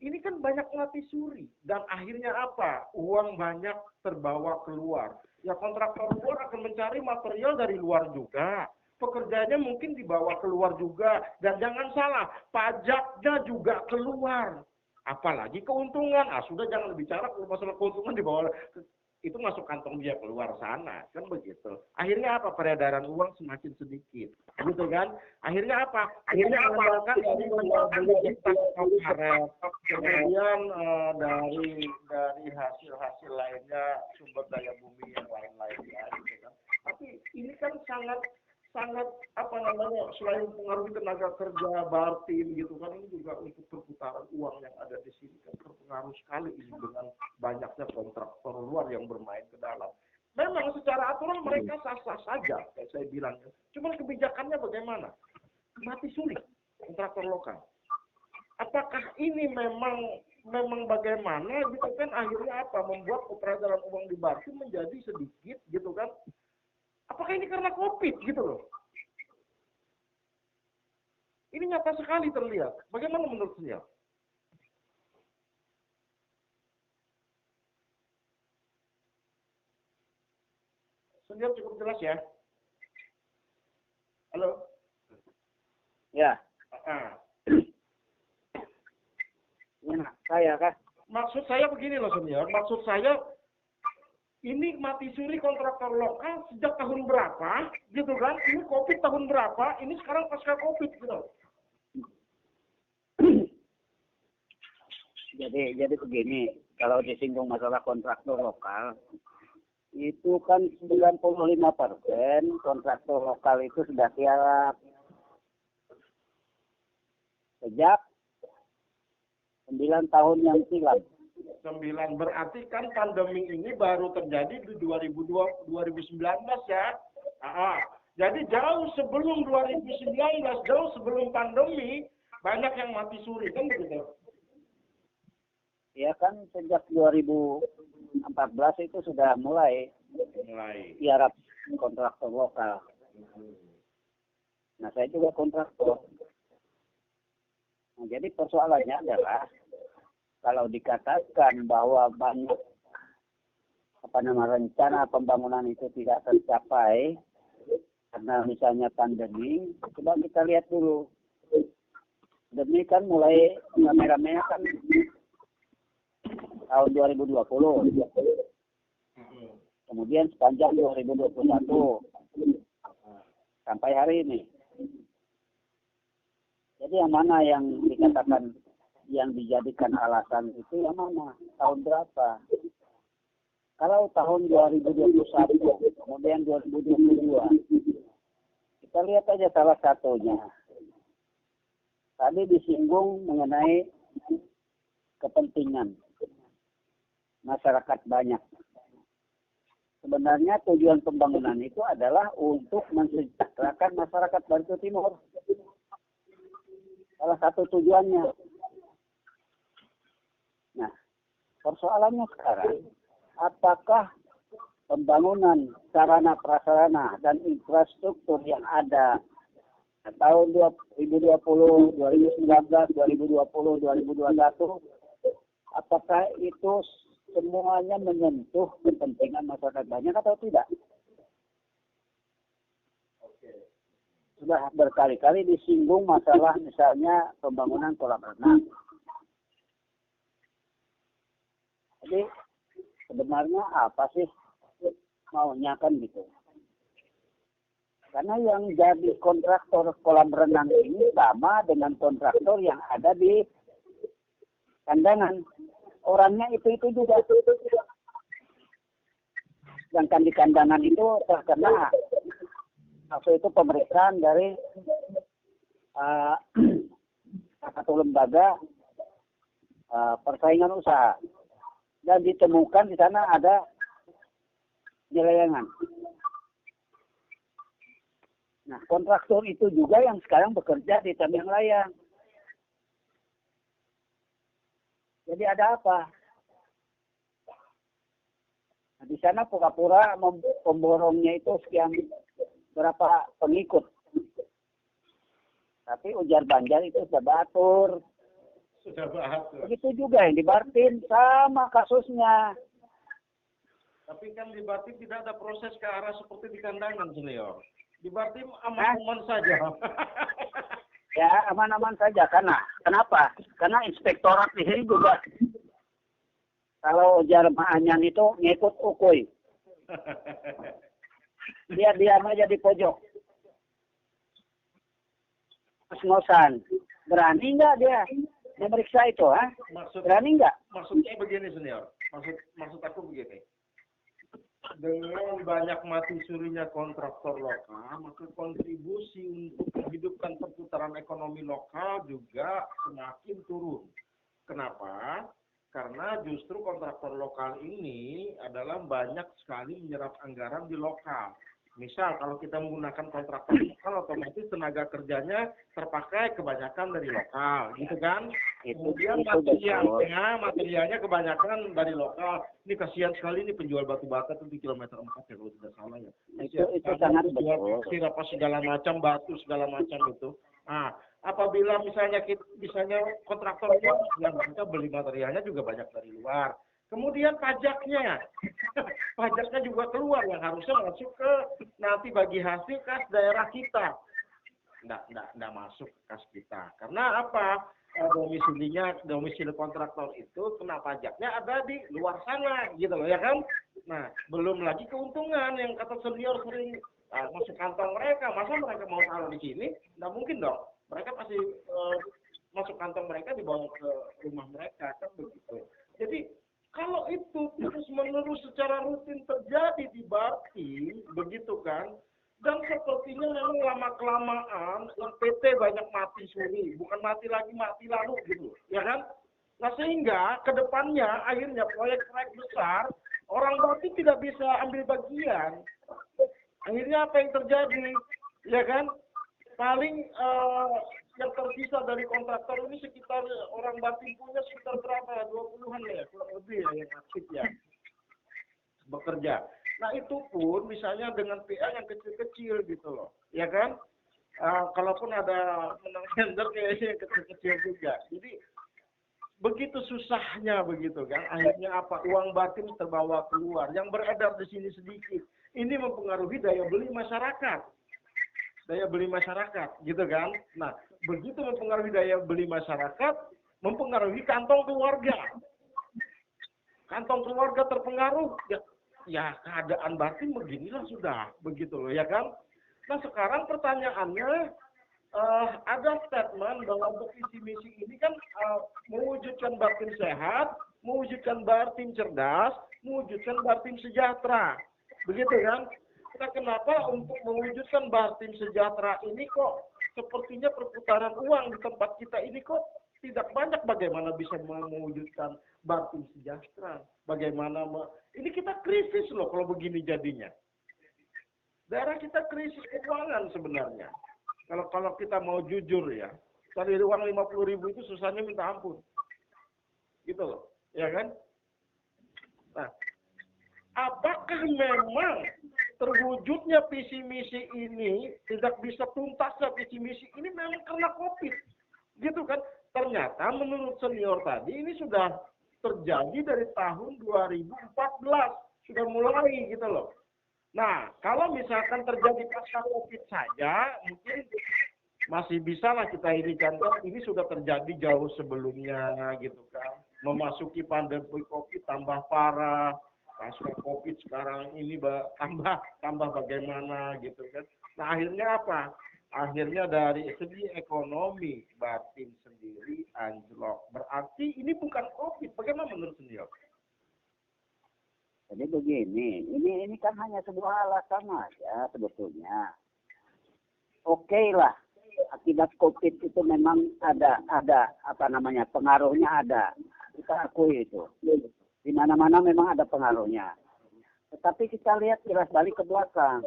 Ini kan banyak mati suri dan akhirnya apa? Uang banyak terbawa keluar. Ya kontraktor luar akan mencari material dari luar juga. Pekerjaannya mungkin dibawa keluar juga, dan jangan salah, pajaknya juga keluar, apalagi keuntungan. Sudah jangan bicara masalah keuntungan, dibawa itu masuk kantong dia keluar sana, kan begitu. Akhirnya apa? Peredaran uang semakin sedikit, gitu kan? Akhirnya apa? Akhirnya mengandalkan dari beli tas karet, kemudian dari hasil lainnya, sumber daya bumi yang lain-lainnya, gitu kan. Tapi ini kan sangat apa namanya, selain mempengaruhi tenaga kerja Bartim gitu kan, ini juga untuk perputaran uang yang ada di sini kan terpengaruh sekali ini dengan banyaknya kontraktor luar yang bermain ke dalam. Memang secara aturan mereka sah-sah saja, kayak saya bilang. Cuma kebijakannya bagaimana? Mati suri kontraktor lokal. Apakah ini memang bagaimana gitu kan, akhirnya apa? Membuat peredaran uang di Bartim menjadi sedikit gitu kan. Apakah ini karena COVID gitu loh? Ini nyata sekali terlihat. Bagaimana menurut saya? Senior cukup jelas ya? Halo? Ya. Ya, saya kan. Maksud saya begini loh senior. Maksud saya, ini mati suri kontraktor lokal sejak tahun berapa, gitu kan? Ini COVID tahun berapa? Ini sekarang pasca COVID, gitu. Jadi begini, kalau disinggung masalah kontraktor lokal, itu kan 95% kontraktor lokal itu sudah siap sejak 9 tahun yang silam. 9, berarti kan pandemi ini baru terjadi di 2019 ya. Jadi jauh sebelum 2019, jauh sebelum pandemi, banyak yang mati suri kan begitu. Ya kan sejak 2014 itu sudah mulai tiarap kontraktor lokal. Nah, saya juga kontraktor. Nah, jadi persoalannya adalah kalau dikatakan bahwa banyak rencana pembangunan itu tidak tercapai karena misalnya pandemi, coba kita lihat dulu. Pandemi kan mulai rame-ramenya kan tahun 2020. Kemudian sepanjang 2021 sampai hari ini. Jadi yang mana yang dikatakan yang dijadikan alasan itu yang mana? Tahun berapa? Kalau tahun 2021, kemudian 2022, kita lihat aja salah satunya. Tadi disinggung mengenai kepentingan masyarakat banyak. Sebenarnya tujuan pembangunan itu adalah untuk mensejahterakan masyarakat Barito Timur. Salah satu tujuannya. Nah, persoalannya sekarang, apakah pembangunan sarana prasarana dan infrastruktur yang ada tahun 2020, 2019, 2020, 2021, apakah itu semuanya menyentuh kepentingan masyarakat banyak atau tidak? Sudah berkali-kali disinggung masalah misalnya pembangunan kolam renang. Jadi sebenarnya apa sih maunya kan gitu? Karena yang jadi kontraktor kolam renang ini sama dengan kontraktor yang ada di kandangan. Orangnya itu juga. Sedangkan di kandangan itu terkena waktu itu pemeriksaan dari satu lembaga persaingan usaha. Dan ditemukan di sana ada penyelewengan. Nah, kontraktor itu juga yang sekarang bekerja di Tambang Layang. Jadi ada apa? Nah, di sana pura-pura pemborongnya itu sekian berapa pengikut. Tapi ujar Banjar itu sudah batur. Sudah batur. Begitu juga yang di Bartim sama kasusnya. Tapi kan di Bartim tidak ada proses ke arah seperti di kandangan, Senior. Di Bartim aman-aman saja. Ya, aman-aman saja. Kenapa? Karena inspektorat di sini juga. Kalau ujar Maanyan itu ngikut ukui. Dia diam aja di pojok. Ngos-ngosan. Berani nggak dia memeriksa itu? Berani nggak? Maksudnya begini, Senior. Maksud aku begini. Dengan banyak mati surinya kontraktor lokal, maka kontribusi untuk menghidupkan perputaran ekonomi lokal juga semakin turun. Kenapa? Karena justru kontraktor lokal ini adalah banyak sekali menyerap anggaran di lokal. Misal kalau kita menggunakan kontraktor lokal, otomatis tenaga kerjanya terpakai kebanyakan dari lokal, gitu kan? Kemudian materialnya kebanyakan dari lokal. Ini kasihan sekali ini penjual batu bata itu di kilometer 4 ya kalau tidak salah ya. Itu sangat betul. Apa segala macam batu segala macam itu. Nah, apabila misalnya kontraktor yang mereka beli materialnya juga banyak dari luar. Kemudian pajaknya juga keluar yang harusnya masuk ke nanti bagi hasil kas daerah kita. Nggak masuk ke kas kita. Karena apa? Domisili kontraktor itu kena pajaknya ada di luar sana, gitu loh ya kan? Nah, belum lagi keuntungan yang kata Senior sering masuk kantong mereka. Masa mereka mau taruh di sini? Nggak mungkin dong. Mereka pasti masuk kantong mereka dibawa ke rumah mereka kan begitu. Jadi kalau itu terus-menerus secara rutin terjadi di Bartim, begitu kan? Dan sepertinya memang lama-kelamaan PT banyak mati suri, bukan mati lalu gitu, ya kan? Nah sehingga ke depannya akhirnya proyek-proyek besar orang Bartim tidak bisa ambil bagian. Akhirnya apa yang terjadi, ya kan? Paling yang tersisa dari kontraktor ini sekitar orang Bartim punya sekitar berapa? 20-an ya, kurang lebih ya yang aktif ya bekerja. Nah itu pun misalnya dengan PA yang kecil-kecil gitu loh, ya kan? Kalaupun ada menang tender kayaknya yang kecil-kecil juga. Jadi begitu susahnya begitu kan. Akhirnya apa? Uang Bartim terbawa keluar. Yang beredar di sini sedikit. Ini mempengaruhi daya beli masyarakat. Gitu kan? Nah, begitu mempengaruhi daya beli masyarakat, mempengaruhi kantong keluarga. Kantong keluarga terpengaruh, ya keadaan Bartim beginilah sudah, begitu loh, ya kan? Nah, sekarang pertanyaannya, ada statement bahwa untuk visi misi ini kan mewujudkan Bartim sehat, mewujudkan Bartim cerdas, mewujudkan Bartim sejahtera. Begitu kan? Nah, kenapa untuk mewujudkan Bartim sejahtera ini kok sepertinya perputaran uang di tempat kita ini kok tidak banyak, bagaimana bisa mewujudkan Bartim sejahtera? Bagaimana ini kita krisis loh kalau begini jadinya. Daerah kita krisis keuangan sebenarnya. Kalau kita mau jujur ya, cari uang 50.000 itu susahnya minta ampun. Gitu loh, ya kan? Nah, apakah memang terwujudnya visi misi ini, tidak bisa tuntasnya visi misi ini memang karena COVID? Gitu kan? Ternyata menurut senior tadi ini sudah terjadi dari tahun 2014. Sudah mulai gitu loh. Nah, kalau misalkan terjadi pasca COVID saja, mungkin masih bisa lah kita ini kan, ini sudah terjadi jauh sebelumnya gitu kan. Memasuki pandemi COVID tambah parah, pasca COVID sekarang ini tambah bagaimana gitu kan. Nah, akhirnya apa? Akhirnya dari segi ekonomi Bartim sendiri anjlok. Berarti ini bukan COVID. Bagaimana menurut senior? Jadi begini, ini kan hanya sebuah alasan aja sebetulnya. Oke lah, akibat COVID itu memang ada apa namanya, pengaruhnya ada. Kita akui itu. Di mana-mana memang ada pengaruhnya. Tetapi kita lihat jelas balik ke belakang.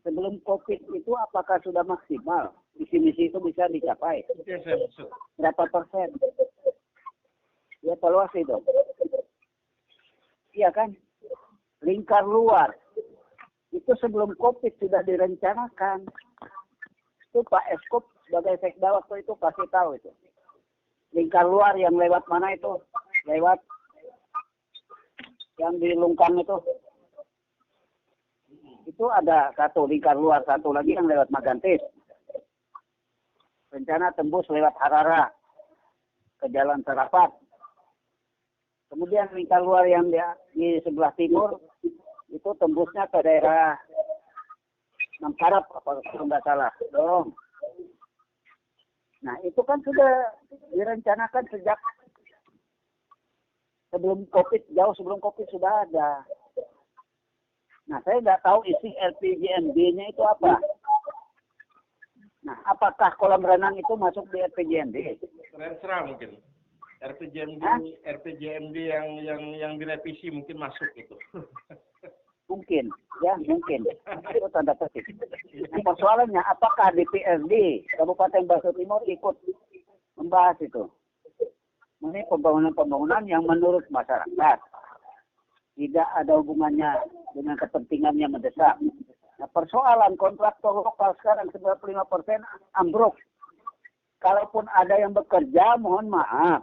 Sebelum COVID itu apakah sudah maksimal? Visi misi itu bisa dicapai? Berapa persen? Ya, evaluasi itu. Iya kan? Lingkar luar. Itu sebelum COVID sudah direncanakan. Itu Pak Eskop sebagai sekda waktu itu kasih tahu itu. Lingkar luar yang lewat mana itu? Lewat yang di Lungkang itu. Itu ada satu lingkar luar, satu lagi yang lewat Magantis. Rencana tembus lewat Harara ke Jalan Serapat. Kemudian lingkar luar yang di sebelah timur itu tembusnya ke daerah Namparap, kalau nggak salah. Dong. Nah, itu kan sudah direncanakan sejak sebelum COVID, jauh sebelum COVID sudah ada. Nah, saya nggak tahu isi RPJMD-nya itu apa. Nah, apakah kolam renang itu masuk di RPJMD? Serang mungkin. RPJMD yang direvisi mungkin masuk itu. Mungkin, ya mungkin. Itu tanda petik. Persoalannya, apakah DPRD Kabupaten Batu Timur ikut membahas itu? Ini pembangunan-pembangunan yang menurut masyarakat tidak ada hubungannya dengan kepentingan yang mendesak. Nah, persoalan kontraktor lokal sekarang 95% ambruk. Kalaupun ada yang bekerja, mohon maaf,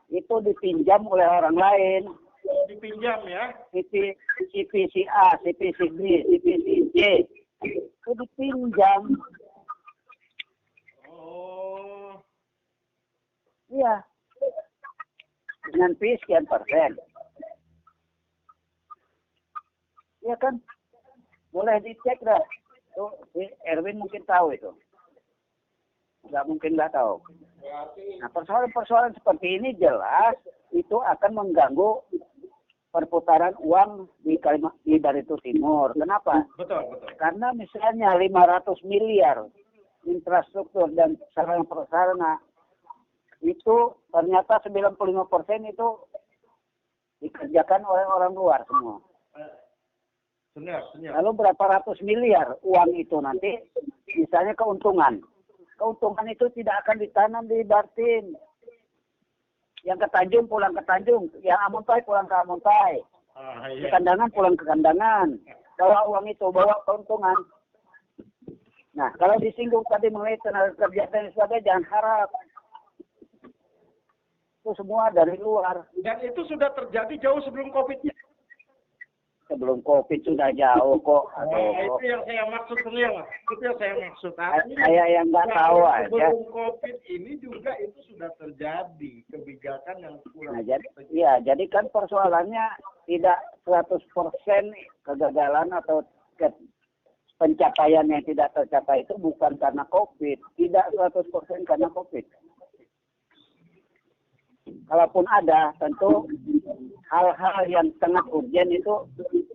itu dipinjam oleh orang lain. Dipinjam ya? CPCA, CPCB, CPCJ. Itu dipinjam. Oh. Iya. Dengan fee sekian persen. Iya kan? Boleh dicek dah. Tuh, si Erwin mungkin tahu itu. Nggak mungkin nggak tahu. Nah, persoalan-persoalan seperti ini jelas itu akan mengganggu perputaran uang di Barito Timur. Kenapa? Betul. Karena misalnya 500 miliar infrastruktur dan sarana-prasarana itu ternyata 95% itu dikerjakan oleh orang luar semua. Benar. Lalu berapa ratus miliar uang itu nanti misalnya keuntungan. Keuntungan itu tidak akan ditanam di Bartim. Yang ke Tanjung pulang ke Tanjung, yang Amuntai pulang ke Amuntai. Iya. Ke Kandangan pulang ke Kandangan. Bawa uang itu, bawa keuntungan. Nah, kalau disinggung tadi mengenai tenaga kerja dan sebagainya, jangan harap. Itu semua dari luar. Dan itu sudah terjadi jauh sebelum COVID-nya. Sebelum COVID sudah jauh kok. Itu yang saya maksud senior. Itu yang saya maksud. Saya yang nggak tahu aja. Sebelum COVID ini juga itu sudah terjadi kebijakan yang kurang. Nah, jadi kan persoalannya tidak 100% kegagalan atau pencapaian yang tidak tercapai itu bukan karena COVID. Tidak 100% karena COVID. kalaupun ada, tentu hal-hal yang sangat urgent itu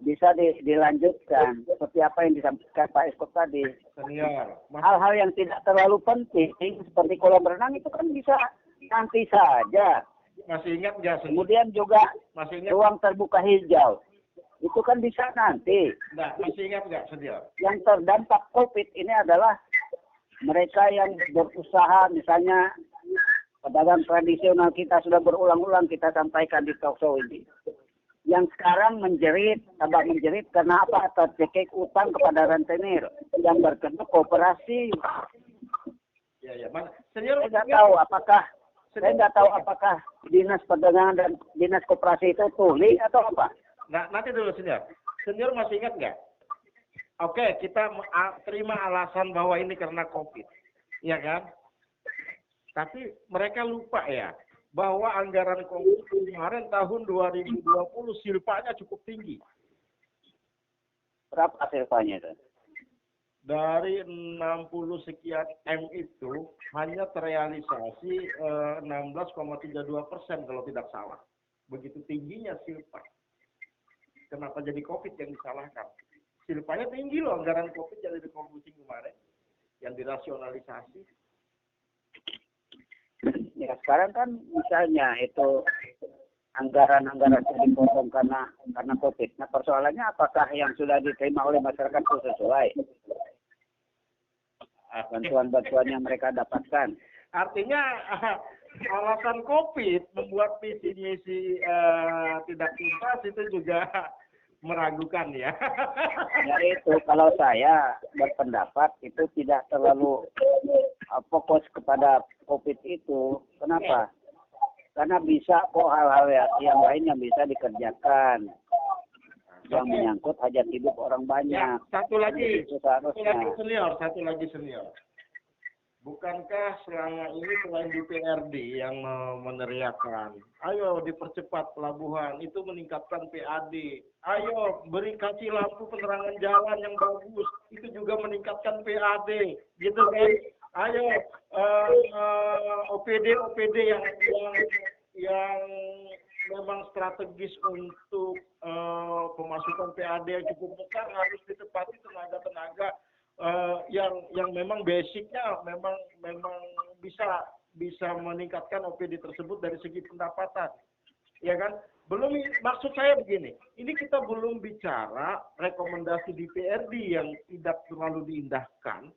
bisa dilanjutkan. Seperti apa yang disampaikan Pak Eskop tadi. Senior. Hal-hal yang tidak terlalu penting, seperti kolam renang itu kan bisa nanti saja. Masih ingat nggak, senior? Kemudian juga Masih ingat? ruang terbuka hijau. Itu kan bisa nanti. Nah, masih ingat nggak, senior? Yang terdampak COVID ini adalah mereka yang berusaha, misalnya pedagang tradisional kita sudah berulang-ulang kita sampaikan di talk show ini. Yang sekarang menjerit, tambah menjerit karena apa? Tercekik utang kepada rentenir yang berkedok kooperasi. Ya. Senior, Saya nggak tahu apakah dinas perdagangan dan dinas koperasi itu tuli atau apa. Nah, nanti dulu, senior. Senior masih ingat nggak? Oke, kita terima alasan bahwa ini karena COVID, ya kan? Tapi mereka lupa ya, bahwa anggaran COVID kemarin tahun 2020 silpanya cukup tinggi. Berapa silpanya itu? Dari 60 sekian M itu hanya terrealisasi 16,32% kalau tidak salah. Begitu tingginya silpa. Kenapa jadi COVID yang disalahkan? Silpanya tinggi loh, anggaran COVID yang dikonstruksi kemarin, yang dirasionalisasi. Ya sekarang kan misalnya itu anggaran-anggaran yang dipotong karena COVID. Nah persoalannya apakah yang sudah diterima oleh masyarakat itu sesuai bantuan-bantuan yang mereka dapatkan? Artinya alasan COVID membuat visi misi tidak tuntas itu juga meragukan ya. Ya itu kalau saya berpendapat itu tidak terlalu fokus kepada COVID itu. Kenapa? Karena bisa kok hal-hal yang lain yang bisa dikerjakan. Yang menyangkut hajat hidup orang banyak. Ya, satu lagi seharusnya. satu lagi senior. Bukankah selama ini selain DPRD yang meneriakkan, ayo dipercepat pelabuhan, itu meningkatkan PAD. Ayo kasih lampu penerangan jalan yang bagus, itu juga meningkatkan PAD, gitu kan? Ayo OPD yang memang strategis untuk pemasukan PAD yang cukup besar harus ditepati tenaga-tenaga yang memang basicnya memang bisa meningkatkan OPD tersebut dari segi pendapatan, ya kan? Maksud saya begini, ini kita belum bicara rekomendasi DPRD yang tidak terlalu diindahkan.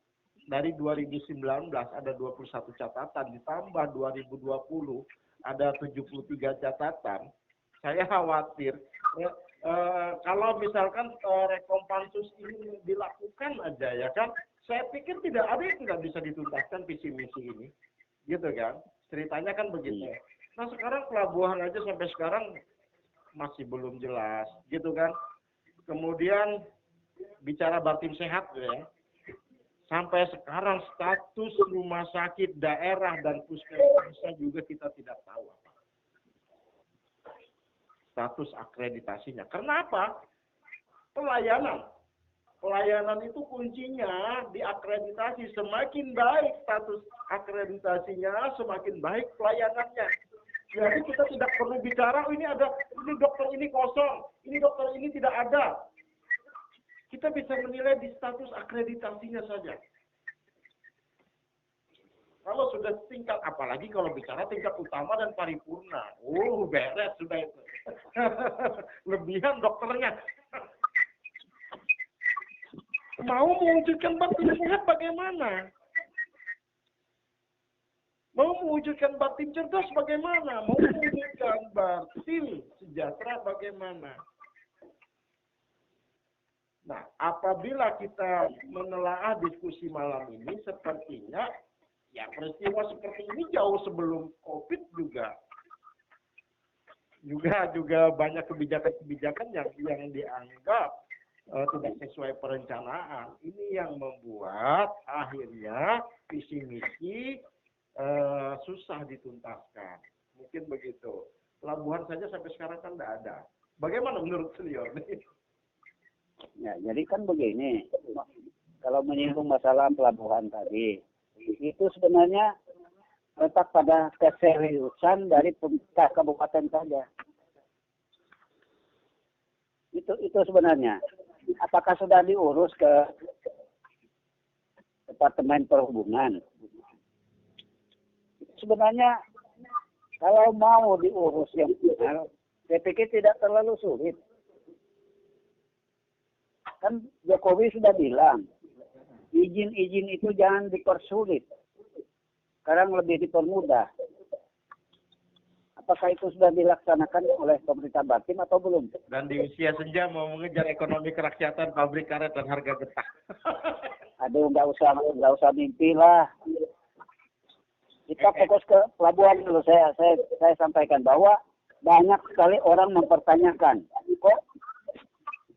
Dari 2019 ada 21 catatan, ditambah 2020 ada 73 catatan. Saya khawatir kalau misalkan rekompansus ini dilakukan aja ya kan, saya pikir tidak ada yang tidak bisa dituntaskan visi misi ini, gitu kan? Ceritanya kan begitu. Nah sekarang pelabuhan aja sampai sekarang masih belum jelas, gitu kan? Kemudian bicara Batim Sehat ya, sampai sekarang status rumah sakit daerah dan puskesmasnya juga kita tidak tahu apa status akreditasinya. Kenapa? Pelayanan itu kuncinya di akreditasi. Semakin baik status akreditasinya, semakin baik pelayanannya. Jadi kita tidak perlu bicara, ini dokter ini kosong, ini dokter ini tidak ada. Kita bisa menilai di status akreditasinya saja. Kalau sudah tingkat, apalagi kalau bicara tingkat utama dan paripurna, beres sudah itu. Lebihan dokternya. Mau mewujudkan Batim Sehat bagaimana? Mau mewujudkan Batim Cerdas bagaimana? Mau mewujudkan Batim Sejahtera bagaimana? Nah, apabila kita menelaah diskusi malam ini, sepertinya ya peristiwa seperti ini jauh sebelum COVID juga banyak kebijakan-kebijakan yang dianggap tidak sesuai perencanaan. Ini yang membuat akhirnya visi misi susah dituntaskan. Mungkin begitu. Pelabuhan saja sampai sekarang kan tidak ada. Bagaimana menurut senior? Ya, jadi kan begini. Kalau menyinggung masalah pelabuhan tadi, itu sebenarnya letak pada keseriusan dari pemerintah kabupaten saja. Itu sebenarnya. Apakah sudah diurus ke Departemen Perhubungan? Sebenarnya kalau mau diurus yang benar, saya pikir tidak terlalu sulit. Kan Jokowi sudah bilang, izin-izin itu jangan dipersulit. Sekarang lebih dipermudah. Apakah itu sudah dilaksanakan oleh pemerintah Batin atau belum? Dan di usia senja mau mengejar ekonomi kerakyatan, pabrik karet dan harga getah. Aduh, nggak usah mimpi lah. Kita fokus ke pelabuhan dulu. Saya sampaikan bahwa banyak sekali orang mempertanyakan, kok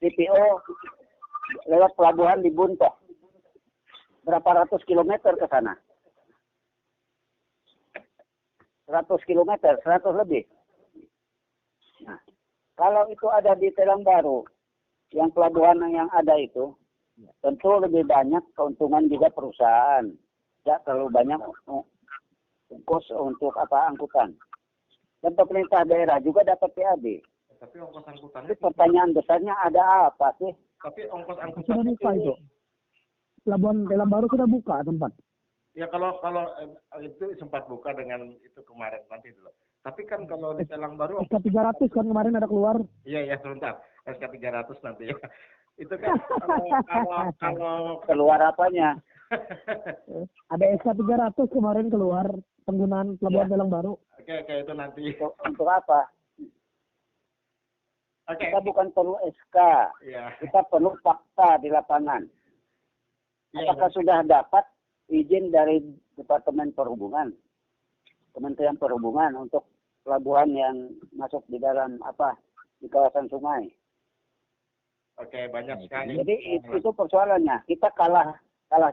CPO lewat pelabuhan di Buntok? Berapa ratus kilometer ke sana? 100 kilometer, 100 lebih. Nah, kalau itu ada di Telang Baru, yang pelabuhan yang ada itu, tentu lebih banyak keuntungan juga perusahaan. Tidak terlalu banyak ongkos untuk angkutan. Dan pemerintah daerah juga dapat PAD. Tapi ongkos angkutannya. Jadi pertanyaan besarnya ada apa sih? Tapi ongkos Sudah angkutannya buka itu. Pelabuhan Telang Baru sudah buka tempat. ya kalau itu sempat buka dengan itu kemarin nanti dulu. Tapi kan kalau di Telang Baru SK 300 kan kemarin ada keluar. iya sebentar. SK 300 nanti ya. Itu kan kalau Keluar apanya? Ada SK 300 kemarin keluar penggunaan pelabuhan Telang Baru. Oke, itu nanti. Untuk apa? Oke. Kita bukan perlu SK. Iya. Kita perlu fakta di lapangan. Apakah sudah dapat izin dari Departemen Perhubungan, Kementerian Perhubungan untuk pelabuhan yang masuk di dalam di kawasan sungai? Oke, banyak sekali. Jadi itu persoalannya. Kita kalah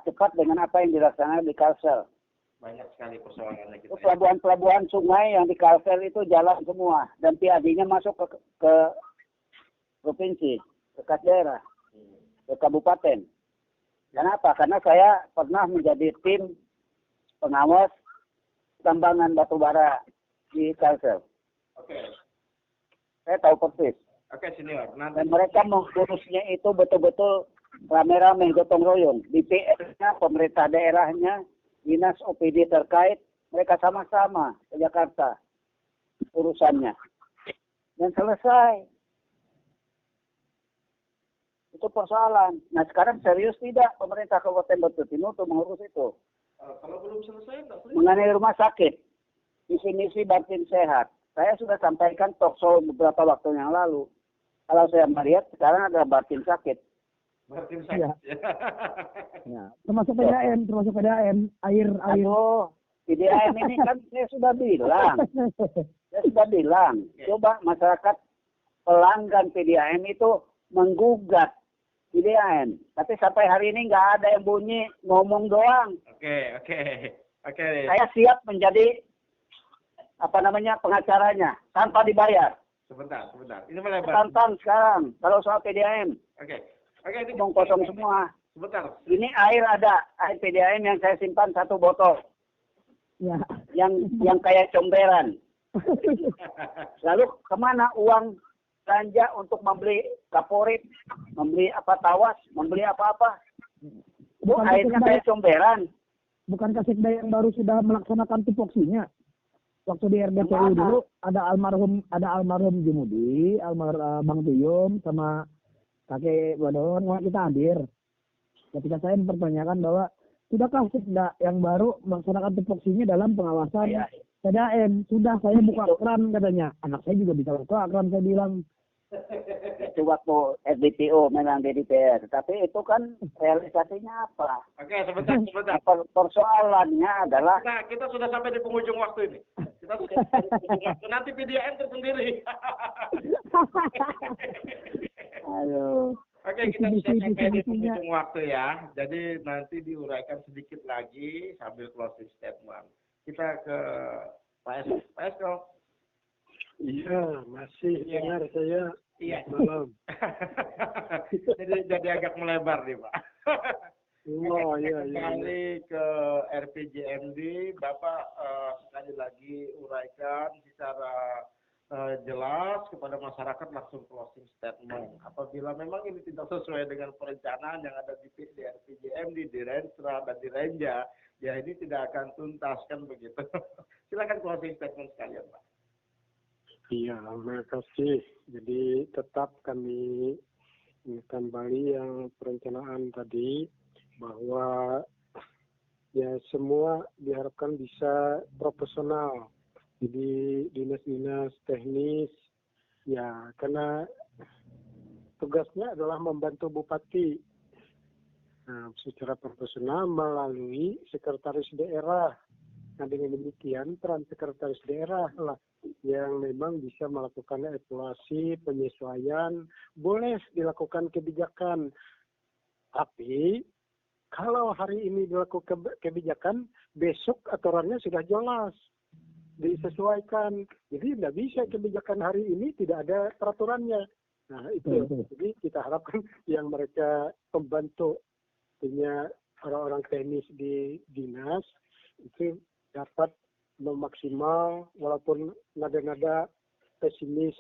cepat dengan apa yang dilaksanakan di Kalsel. Banyak sekali persoalannya kita. Pelabuhan-pelabuhan sungai yang di Kalsel itu jalan semua dan PAD-nya masuk ke provinsi, ke daerah, ke kabupaten. Kenapa? Karena saya pernah menjadi tim pengawas tambangan batubara di Kalsel. Oke. Saya tahu persis. Oke, senior. Nanti Dan mereka mengurusnya itu betul-betul rame-rame gotong royong. DPR-nya, pemerintah daerahnya, dinas OPD terkait, mereka sama-sama ke Jakarta urusannya. Dan selesai. Itu persoalan. Nah sekarang serius tidak pemerintah Kabupaten Batu Timur untuk mengurus itu. kalau belum selesai enggak selesai. Mengenai rumah sakit, misi Batin Sehat. Saya sudah sampaikan talkshow beberapa waktu yang lalu. Kalau saya melihat sekarang ada Batin Sakit. Batin sakit. Ya. Termasuk PDAM, air. Aduh, PDAM ini kan saya sudah bilang. Coba masyarakat pelanggan PDAM itu menggugat PDAM. Tapi sampai hari ini nggak ada yang bunyi, ngomong doang. Oke. Saya siap menjadi pengacaranya tanpa dibayar. Sebentar. Ini melebar. Tantang sekarang kalau soal PDAM. Oke, ini Ngomong kosong semua. sebentar. Ini air PDAM yang saya simpan 1 botol. Ya. Yang kayak comberan. Lalu kemana uang belanja untuk membeli kaporit, membeli tawas, membeli apa-apa? Bu, airnya kayak comberan. Bukankah Sekda yang baru sudah melaksanakan tupoksinya? Waktu di RDPU dulu ada almarhum Jumudi, Bang Tuyum sama kakek Badon, kita hadir. Ketika saya mempertanyakan bahwa sudahkah Sekda yang baru melaksanakan tupoksinya dalam pengawasan PDAM? Sudah, saya buka keran katanya. Anak saya juga bisa buka keran, saya bilang. Itu waktu RDPO memang di DPR. Tapi itu kan realisasinya apa? Oke, sebentar. Persoalannya adalah Nah, kita sudah sampai di penghujung waktu ini. Kita sudah nanti PDAM tersendiri. Aduh. Oke, kita sudah sampai di penghujung waktu ya. Jadi nanti diuraikan sedikit lagi sambil closing statement. Kita ke Pak Esko. Iya, masih dengar saya. Iya. Malam. jadi agak melebar nih Pak. Oh Oke, iya iya. kembali ke RPJMD, Bapak sekali lagi uraikan secara jelas kepada masyarakat langsung closing statement. Apabila memang ini tidak sesuai dengan perencanaan yang ada di RPJMD, di Renstra, dan di Renja, ya ini tidak akan tuntas kan begitu. Silakan closing statement sekalian, Pak. Iya, terima kasih. Jadi tetap kami kembali yang perencanaan tadi bahwa ya semua diharapkan bisa profesional. Jadi dinas-dinas teknis ya karena tugasnya adalah membantu bupati secara profesional melalui sekretaris daerah. Nah dengan demikian peran sekretaris daerah lah yang memang bisa melakukan evaluasi, penyesuaian, boleh dilakukan kebijakan. Tapi kalau hari ini dilakukan kebijakan, besok aturannya sudah jelas, disesuaikan. Jadi tidak bisa kebijakan hari ini tidak ada peraturannya. Nah itu, jadi kita harapkan yang mereka pembantu punya orang-orang teknis di dinas itu dapat memaksimal walaupun nada-nada pesimis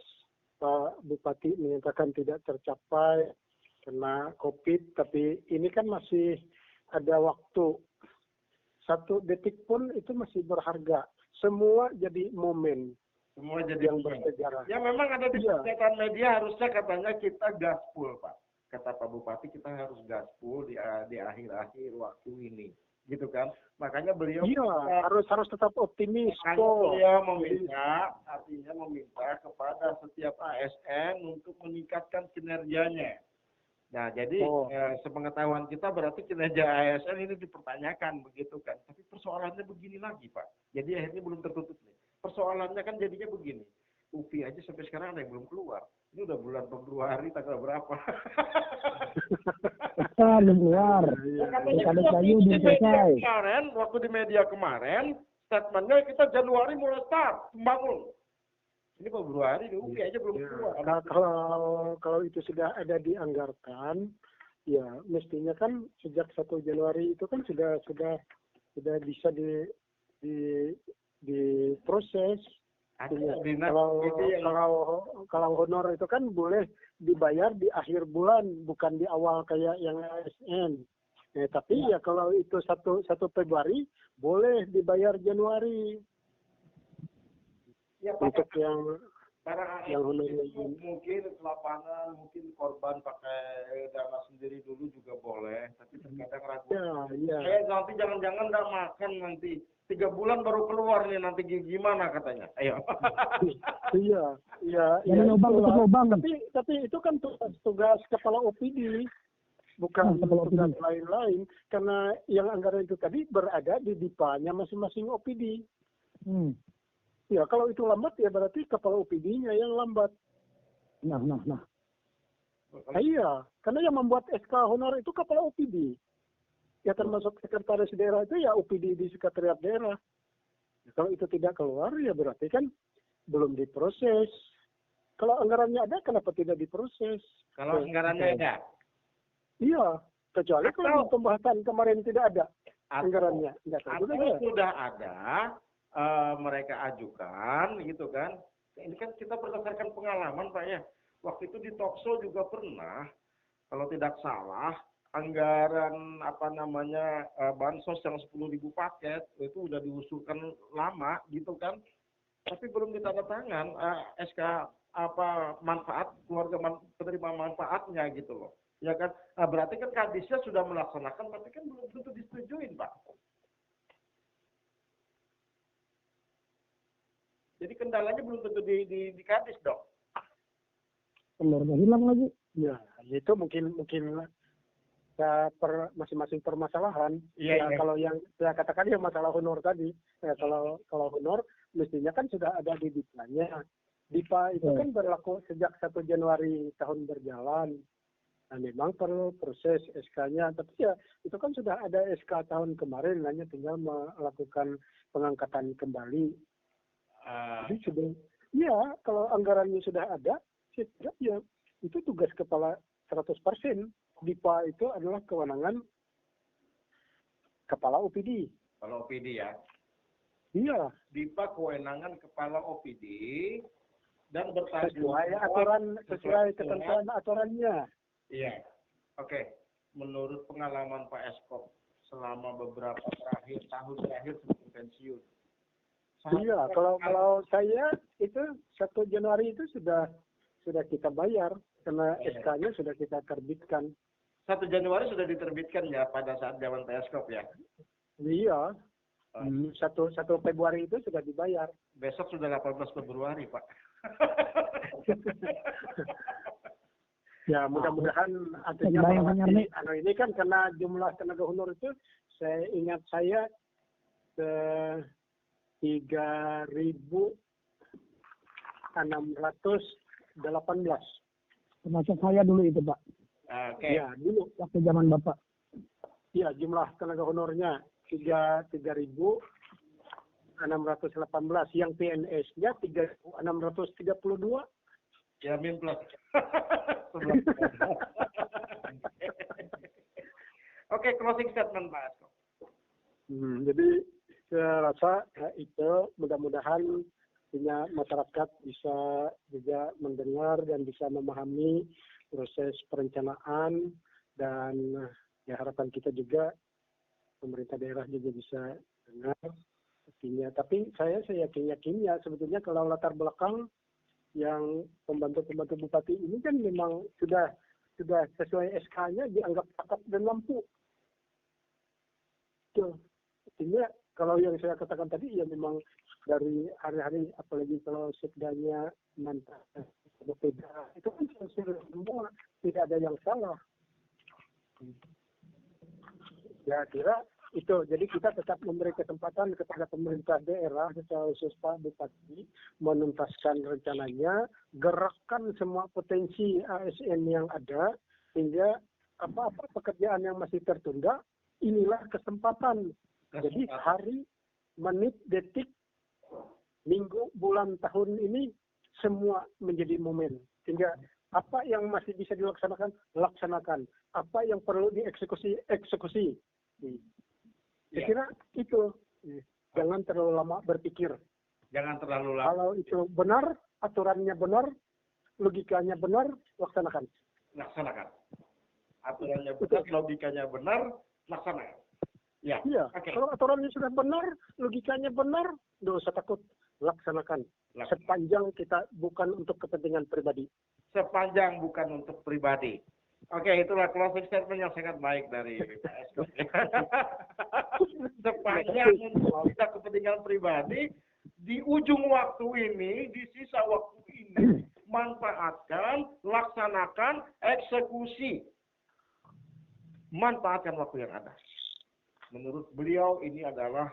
Pak Bupati menyatakan tidak tercapai karena COVID, tapi ini kan masih ada waktu. 1 detik pun itu masih berharga. Semua jadi momen Semua jadi yang bersejarah. Ya memang ada di Iya. pernyataan media harusnya katanya kita gaspol, Pak. Kata Pak Bupati kita harus gaspol di akhir-akhir waktu ini, gitu kan? Makanya beliau Iya, harus tetap optimis makanya kok. beliau meminta kepada setiap ASN untuk meningkatkan kinerjanya. Nah, jadi sepengetahuan kita berarti kinerja ASN ini dipertanyakan begitu kan. Tapi persoalannya begini lagi, Pak. Jadi akhirnya belum tertutup nih. Persoalannya kan jadinya begini. UPI aja sampai sekarang ada yang belum keluar. Ini udah bulan Februari tanggal berapa? Belum keluar. Waktu di media kemarin, statementnya kita Januari mulai start membangun. Ini Februari, UPI aja belum keluar. Ya, kalau itu sudah ada dianggarkan, ya mestinya kan sejak 1 Januari itu kan sudah bisa diproses. Ada Kalau honor itu kan boleh dibayar di akhir bulan, bukan di awal kayak yang ASN. Tapi ya kalau itu 1 Februari boleh dibayar Januari. Ya, untuk para yang honor mungkin lapangan, mungkin korban pakai dana sendiri dulu juga boleh, tapi terkadang ragu. Ya. Nanti jangan-jangan nggak makan nanti 3 bulan baru keluar nih nanti gimana katanya. Ayo. Iya. Lubang. Tapi itu kan tugas kepala OPD, bukan tugas lain-lain, karena yang anggaran itu tadi berada di DIPA-nya masing-masing OPD. Ya kalau itu lambat ya berarti kepala OPD-nya yang lambat. Nah. Iya, karena yang membuat SK honor itu kepala OPD. Ya termasuk sekretaris daerah itu ya OPD di sekretariat daerah. Ya, kalau itu tidak keluar ya berarti kan belum diproses. Kalau anggarannya ada kenapa tidak diproses? Kalau anggarannya ada? Iya, kecuali kalau pembahasan kemarin tidak ada anggarannya. Atau sudah ada, mereka ajukan gitu kan. Ini kan kita berdasarkan pengalaman Pak ya. Waktu itu di Talkshow juga pernah, kalau tidak salah, anggaran bansos yang 10.000 paket itu udah diusulkan lama gitu kan. Tapi belum ditandatangan SK manfaat keluarga penerima manfaatnya gitu loh. Ya kan? Nah, berarti kan Kadisnya sudah melaksanakan tapi kan belum tentu disetujuin, Pak. Jadi kendalanya belum tentu di Kadis dong. Telurnya hilang lagi. Ya, itu mungkin masing-masing permasalahan. Iya. Kalau yang saya katakan yang masalah honor tadi, kalau honor mestinya kan sudah ada di DIPA-nya. DIPA itu kan berlaku sejak 1 Januari tahun berjalan. Nah, memang perlu proses SK-nya, tapi ya itu kan sudah ada SK tahun kemarin, hanya tinggal melakukan pengangkatan kembali. Jadi sudah, ya kalau anggarannya sudah ada, ya itu tugas kepala 100%. DIPA itu adalah kewenangan kepala OPD. Kalau OPD ya. Iya, DIPA kewenangan kepala OPD dan bertanggung sesuai ketentuan aturannya. Iya. Oke. Menurut pengalaman Pak Eskop selama beberapa tahun terakhir sebelum pensiun. Iya, kalau saya itu 1 Januari itu sudah kita bayar karena SK-nya sudah kita terbitkan. 1 Januari sudah diterbitkan ya pada saat zaman Pak Eskop ya. Iya. 1 Februari itu sudah dibayar. Besok sudah 18 Februari, Pak. Ya, mudah-mudahan artinya ini kan karena jumlah tenaga honor itu saya ingat 3.618. Termasuk saya dulu itu, Pak. Oke. Ya, dulu Waktu zaman Bapak. ya jumlah tenaga honornya 3.618, yang PNS-nya 3.632. Ya, min plus. Oke, closing statement Pak Asko. Jadi saya rasa itu mudah-mudahan punya masyarakat bisa juga mendengar dan bisa memahami proses perencanaan, dan ya harapan kita juga pemerintah daerah juga bisa dengar artinya. Tapi saya yakinnya sebetulnya kalau latar belakang yang pembantu bupati ini kan memang sudah sesuai SK-nya dianggap cakep dan lampu. Tuh. Artinya kalau yang saya katakan tadi ya memang dari hari-hari, apalagi kalau sekdanya mantan berbeda, itu kan semua tidak ada yang salah. Ya kira itu, jadi kita tetap memberi kesempatan kepada pemerintah daerah, secara khusus Pak Bupati, menuntaskan rencananya, gerakkan semua potensi ASN yang ada, sehingga apa-apa pekerjaan yang masih tertunda, inilah kesempatan. Jadi hari, menit, detik, minggu, bulan, tahun ini semua menjadi momen. Sehingga apa yang masih bisa dilaksanakan, laksanakan. Apa yang perlu dieksekusi, eksekusi. Saya kira itu. Jangan terlalu lama berpikir. Jangan terlalu lama. Kalau itu benar, aturannya benar, logikanya benar, laksanakan. Laksanakan. Aturannya benar, logikanya benar, laksanakan. Ya. Iya. Okay. Kalau aturannya sudah benar, logikanya benar, nggak usah takut, laksanakan. Sepanjang kita bukan untuk kepentingan pribadi. Sepanjang bukan untuk pribadi. Oke, itulah closing statement yang sangat baik dari Pak Eskop. Sepanjang untuk kita kepentingan pribadi, di ujung waktu ini, di sisa waktu ini, manfaatkan, laksanakan, eksekusi. Manfaatkan waktu yang ada. Menurut beliau ini adalah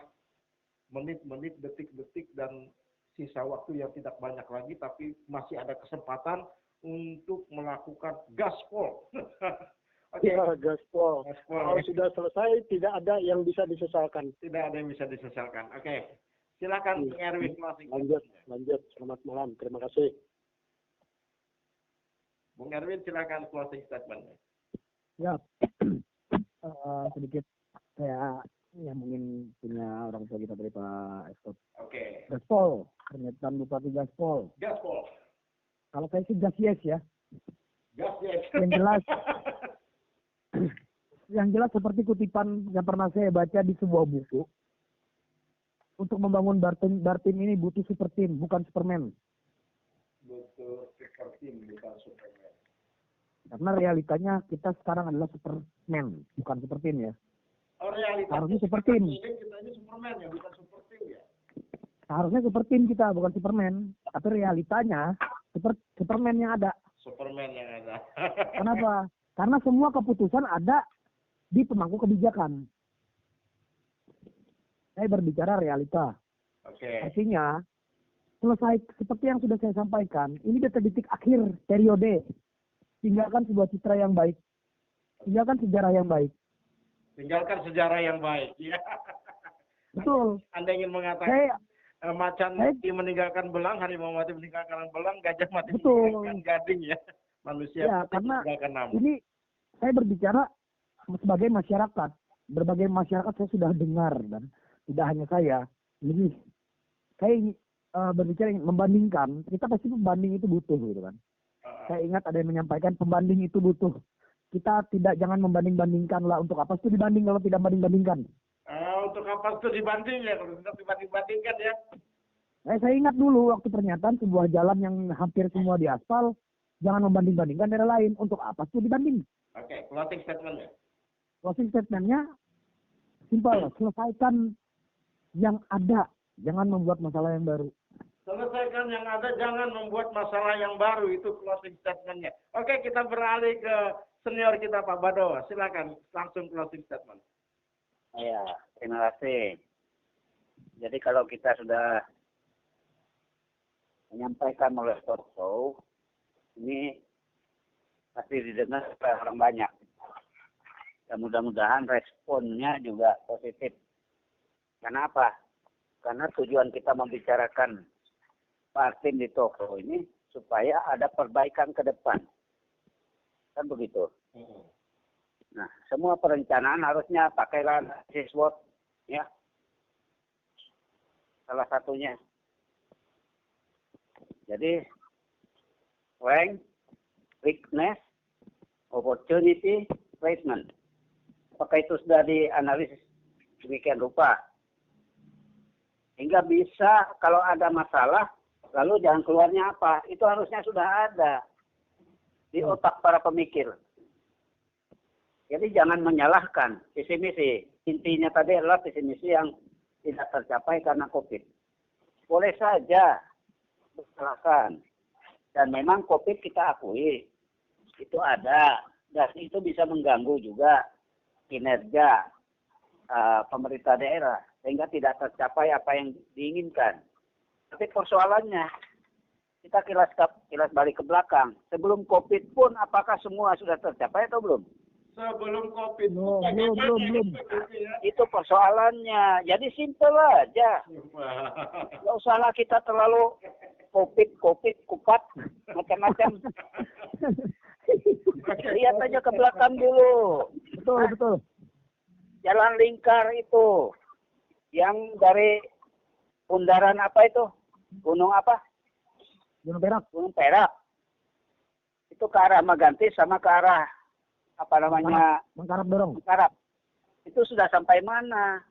menit-menit, detik-detik, dan sisa waktu yang tidak banyak lagi, tapi masih ada kesempatan untuk melakukan gaspol. Okay. Ya, gaspol. Kalau sudah selesai, tidak ada yang bisa disesalkan. Tidak ada yang bisa disesalkan. Oke. Silakan Bung Erwin closing. Lanjut. Selamat malam. Terima kasih. Bung Erwin, silakan closing statement. Ya, sedikit saya yang mungkin punya orang tua kita dari Pak Eskop. Oke. Gaspol, pernyataan Bupati Gaspol. Gaspol. Kalau saya sih gas yes ya. Gas yes. Yang jelas seperti kutipan yang pernah saya baca di sebuah buku. Untuk membangun Bartim ini butuh super team, bukan Superman. Butuh super team, bukan Superman. Karena realitanya kita sekarang adalah Superman, bukan super team ya. Oh, realitanya harusnya super team. Kita ini Superman ya, bukan super team ya. Harusnya super team kita, bukan Superman. Tapi realitanya Superman yang ada. Superman yang ada. Kenapa? Karena semua keputusan ada di pemangku kebijakan. Saya berbicara realita. Oke. Artinya, selesai seperti yang sudah saya sampaikan, ini detik-detik akhir periode. Tinggalkan sebuah citra yang baik. Tinggalkan sejarah yang baik. Tinggalkan sejarah yang baik. Ya. Betul. Anda ingin mengatakan macan mati meninggalkan belang, harimau mati meninggalkan belang, gajah mati meninggalkan gading ya. Manusia ya, karena meninggalkan nama. Ini saya berbicara sebagai masyarakat. berbagai masyarakat saya sudah dengar, dan tidak hanya saya. Jadi saya berbicara membandingkan, kita pasti pembanding itu butuh gitu kan. Saya ingat ada yang menyampaikan pembanding itu butuh. Kita jangan membanding-bandingkan lah, untuk apa itu dibanding kalau tidak banding-bandingkan. Untuk apa itu dibanding ya, kalau tidak dibanding-bandingkan ya. Saya ingat dulu waktu pernyataan sebuah jalan yang hampir semua diaspal, jangan membanding-bandingkan daerah lain. Untuk apa itu dibanding? Oke, closing statement-nya. Closing statement-nya simpel, selesaikan yang ada, jangan membuat masalah yang baru. Selesaikan yang ada, jangan membuat masalah yang baru. Itu closing statement-nya. Oke, kita beralih ke senior kita Pak Bado. Silakan langsung closing statement. Ya, terima kasih. Jadi kalau kita sudah menyampaikan oleh talk show, ini pasti didengar oleh orang banyak. Dan mudah-mudahan responnya juga positif. Kenapa? Karena tujuan kita membicarakan Pak Artin di talk show ini supaya ada perbaikan ke depan. Kan begitu. Nah, semua perencanaan harusnya pakailah SWOT, ya. Salah satunya. Jadi, strength, weakness, opportunity, placement. Apakah itu sudah dianalisis demikian rupa? Hingga bisa kalau ada masalah, lalu jalan keluarnya apa? Itu harusnya sudah ada di otak para pemikir. Jadi jangan menyalahkan visi misi. Intinya tadi adalah visi misi yang tidak tercapai karena COVID. Boleh saja disalahkan. Dan memang COVID kita akui. Itu ada. Dan itu bisa mengganggu juga kinerja pemerintah daerah. Sehingga tidak tercapai apa yang diinginkan. Tapi persoalannya, kita kilas balik ke belakang. Sebelum COVID pun apakah semua sudah tercapai atau belum? Sebelum COVID. Belum. Itu persoalannya. Jadi simpel aja. Nggak usahlah kita terlalu COVID, kupat, macam-macam. Lihat aja ke belakang dulu. Betul. Jalan lingkar itu. Yang dari bundaran apa itu? Gunung apa? Gunung Perak. Gunung Perak. Itu ke arah Maganti sama ke arah apa namanya? Mengkarap. Itu sudah sampai mana?